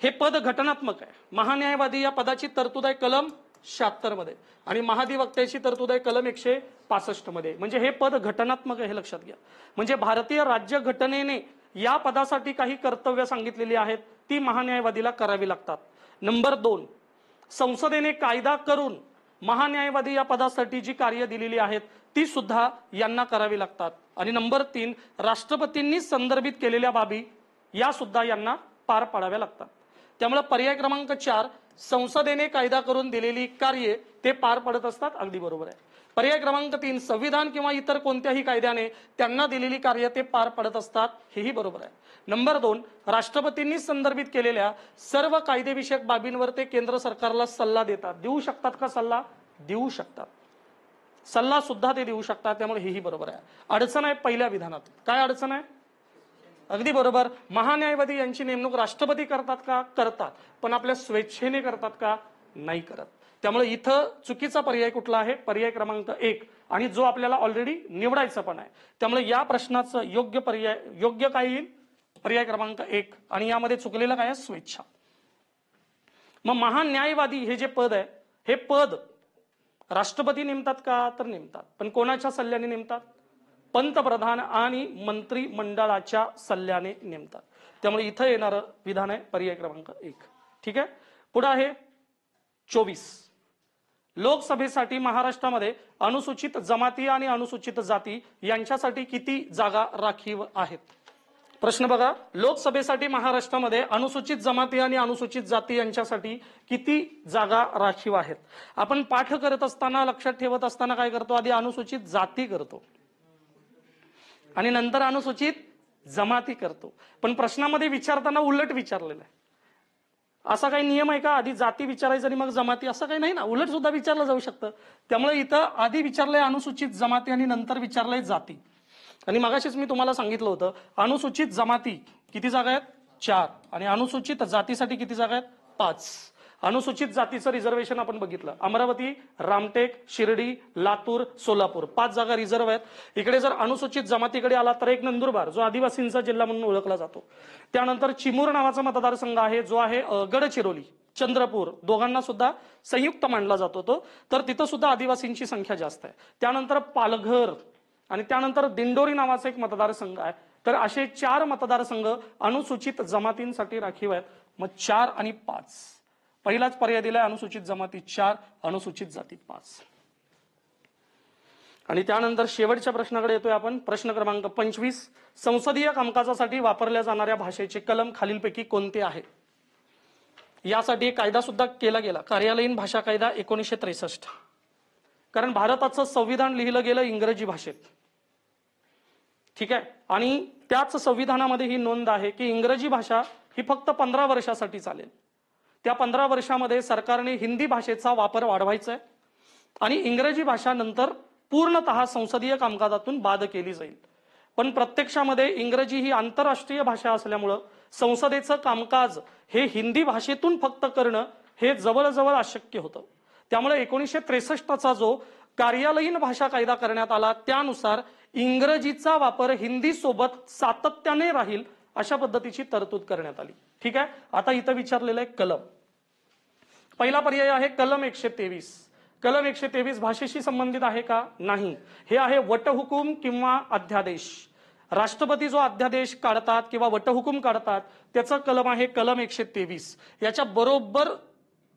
Speaker 1: हे पद घटनात्मक आहे. महान्यायवादी या पदाची तरतूद आहे कलम 76 मध्ये आणि महाधिवक्त्याची तरतूद आहे कलम 165 मध्ये. म्हणजे हे पद घटनात्मक आहे, हे लक्षात घ्या. म्हणजे भारतीय राज्यघटनेने या पदासाठी काही कर्तव्य सांगितलेली आहेत, ती महान्यायवादीला करावी लागतात. नंबर 2, संसदेने कायदा करून महान्यायवादी या पदासाठी जी कार्य दिलेली आहेत ती सुद्धा यांना करावी लागतात. आणि नंबर 3, राष्ट्रपतींनी संदर्भित केलेल्या बाबी या सुद्धा यांना पार पाडाव्या लागतात. त्यामुळे पर्याय क्रमांक 4, संसदेने कायदा करून दिलेली कार्ये ते पार पडत असतात. अगदी बरोबर आहे. पर्याय क्रमांक 3, संविधान किंवा इतर कोणत्याही कायद्याने त्यांना दिलेली कार्य ते पार पडत असतात, हेही बरोबर आहे. नंबर 2, राष्ट्रपतींनी संदर्भित केलेल्या सर्व कायदेविषयक बाबींवर ते केंद्र सरकारला सल्ला देतात. देऊ शकतात का सल्ला? देऊ शकतात. सल्ला सुद्धा ते देऊ शकतात. त्यामुळे हेही बरोबर आहे. अडचण आहे पहिल्या विधानात. काय अडचण आहे? अगदी बरोबर. महान्यायवादी यांची नेमणूक राष्ट्रपती करतात का? करतात. पण आपल्या स्वेच्छेने करतात का? नाही करत. त्यामुळे इथं चुकीचा पर्याय कुठला आहे? पर्याय क्रमांक 1, आणि जो आपल्याला ऑलरेडी निवडायचा पण आहे. त्यामुळे या प्रश्नाचं योग्य पर्याय, योग्य काय येईल? पर्याय क्रमांक 1. आणि यामध्ये चुकलेलं काय आहे? स्वेच्छा. मग महान्यायवादी हे जे पद आहे, हे पद राष्ट्रपती नेमतात का? तर नेमतात. पण कोणाच्या सल्ल्याने नेमतात? पंतप्रधान आणि मंत्रिमंडळाच्या सल्ल्याने नेमतात. त्यामुळे इथं येणारं विधान आहे पर्याय क्रमांक 1. ठीक आहे. पुढे आहे 24, लोकसभेसाठी महाराष्ट्रामध्ये अनुसूचित जमाती आणि अनुसूचित जाती यांच्यासाठी किती जागा राखीव आहेत? प्रश्न बघा, लोकसभेसाठी महाराष्ट्रामध्ये अनुसूचित जमाती आणि अनुसूचित जाती यांच्यासाठी किती जागा राखीव आहेत? आपण पाठ करत असताना, लक्षात ठेवत असताना काय करतो? आधी अनुसूचित जाती करतो आणि नंतर अनुसूचित जमाती करतो. पण प्रश्नामध्ये विचारताना उलट विचारलेलं आहे. असा काही नियम आहे का आधी जाती विचारायचं आणि मग जमाती? असं काही नाही ना, उलट सुद्धा विचारलं जाऊ शकतं. त्यामुळे इथं आधी विचारलंय अनुसूचित जमाती आणि नंतर विचारलंय जाती. आणि मगाशीच मी तुम्हाला सांगितलं होतं, अनुसूचित जमाती किती जागा आहेत? 4, आणि अनुसूचित जातीसाठी किती जागा आहेत? 5. अनुसूचित जातीचं रिझर्वेशन आपण बघितलं, अमरावती, रामटेक, शिर्डी, लातूर, सोलापूर 5 जागा रिझर्व्ह आहेत. इकडे जर अनुसूचित जमातीकडे आला तर एक नंदुरबार, जो आदिवासींचा जिल्हा म्हणून ओळखला जातो. त्यानंतर चिमूर नावाचा मतदारसंघ आहे, जो आहे गडचिरोली, चंद्रपूर, दोघांना सुद्धा संयुक्त मानला जातो तो. तर तिथं सुद्धा आदिवासींची संख्या जास्त आहे. त्यानंतर पालघर आणि त्यानंतर दिंडोरी नावाचा एक मतदारसंघ आहे. तर असे 4 मतदारसंघ अनुसूचित जमातींसाठी राखीव आहेत. मग 4 आणि 5, पहिलाच पर्याय दिलाय अनुसूचित जमाती 4, अनुसूचित जाती 5. आणि त्यानंतर शेवटच्या प्रश्नाकडे येतोय आपण. प्रश्न क्रमांक 25, संसदीय कामकाजासाठी वापरल्या जाणाऱ्या भाषेचे कलम खालीलपैकी कोणते आहे? यासाठी कायदा सुद्धा केला गेला, कार्यालयीन भाषा कायदा 1963. कारण भारताचं संविधान लिहिलं गेलं इंग्रजी भाषेत. ठीक आहे. आणि त्याच संविधानामध्ये ही नोंद आहे की इंग्रजी भाषा ही फक्त 15 वर्षासाठी चालेल. त्या 15 वर्षामध्ये सरकारने हिंदी भाषेचा वापर वाढवायचा आहे आणि इंग्रजी भाषा नंतर पूर्णतः संसदीय कामकाजातून बाद केली जाईल. पण प्रत्यक्षामध्ये इंग्रजी ही आंतरराष्ट्रीय भाषा असल्यामुळं संसदेचं कामकाज हे हिंदी भाषेतून फक्त करणं हे जवळजवळ अशक्य होतं. त्यामुळे 1963चा जो कार्यालयीन भाषा कायदा करण्यात आला त्यानुसार इंग्रजीचा वापर हिंदी सोबत सातत्याने राहील अशा पद्धतीची तरतूद करण्यात आली. ठीक आहे. आता इथं विचारलेलं आहे कलम. पहिला पर्याय आहे कलम 123. कलम 123 भाषेशी संबंधित आहे का? नाही. हे आहे वटहुकूम किंवा अध्यादेश. राष्ट्रपती जो अध्यादेश काढतात किंवा वटहुकूम काढतात त्याचं कलम आहे कलम 123. याच्या बरोबर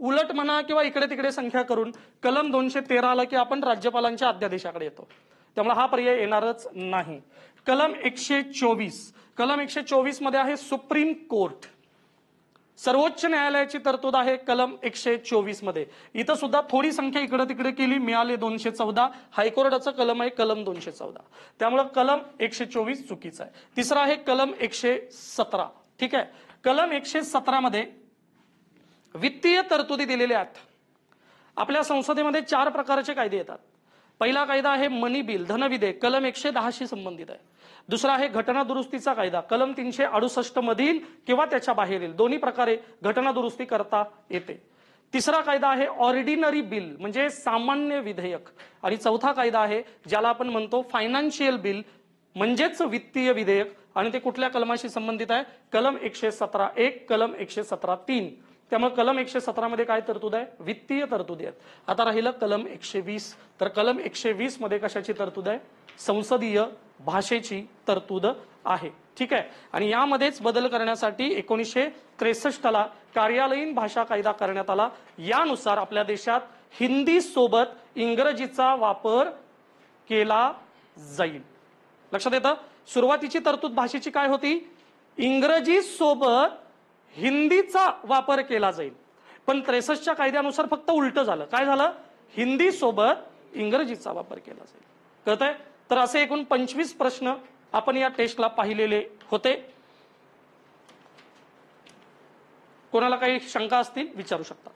Speaker 1: उलट म्हणा किंवा इकडे तिकडे संख्या करून कलम 213 आलं की आपण राज्यपालांच्या अध्यादेशाकडे येतो. त्यामुळे हा पर्याय येणारच नाही. कलम 124. कलम 124 मध्ये आहे सुप्रीम कोर्ट. सर्वोच्च न्यायालयाची तरतूद आहे कलम 124 मध्ये. इथं सुद्धा थोडी संख्या इकडे तिकडे केली, मिळाले 214. हायकोर्टाचं कलम आहे कलम 214. त्यामुळे कलम 124 चुकीचं आहे. तिसरा आहे कलम 117. ठीक आहे. कलम 117 मध्ये वित्तीय तरतुदी दिलेल्या आहेत. आपल्या संसदेमध्ये 4 प्रकारचे कायदे येतात. पहिला कायदा आहे मनी बिल धन विधेयक कलम 110 शी संबंधित आहे. दुसरा आहे घटना दुरुस्तीचा कायदा कलम 368 मधील किंवा त्याच्या बाहेरील दोन्ही प्रकारे घटना दुरुस्ती करता येते. तिसरा कायदा आहे ऑर्डिनरी बिल म्हणजे सामान्य विधेयक. आणि चौथा कायदा आहे ज्याला आपण म्हणतो फायनान्शियल बिल म्हणजेच वित्तीय विधेयक. आणि ते कुठल्या कलमाशी संबंधित आहे? कलम 117(1) कलम 117(3). त्यामुळे कलम 117 मध्ये काय तरतूद आहे? वित्तीय तरतुदी आहेत. आता राहिलं कलम 120. तर कलम 120 मध्ये कशाची तरतूद आहे? संसदीय भाषेची तरतूद आहे. ठीक आहे. आणि यामध्येच बदल करण्यासाठी 1963 ला कार्यालयीन भाषा कायदा करण्यात आला. यानुसार आपल्या देशात हिंदी सोबत इंग्रजीचा वापर केला जाईल. लक्षात येतं? सुरुवातीची तरतूद भाषेची काय होती? इंग्रजी सोबत हिंदीचा वापर केला जाईल. पण 63च्या कायद्यानुसार फक्त उलट झालं. काय झालं? हिंदी सोबत इंग्रजीचा वापर केला जाईल. कळतंय? तर असे एकूण 25 प्रश्न आपण या टेस्टला पाहिलेले होते. कोणाला काही शंका असतील विचारू शकता.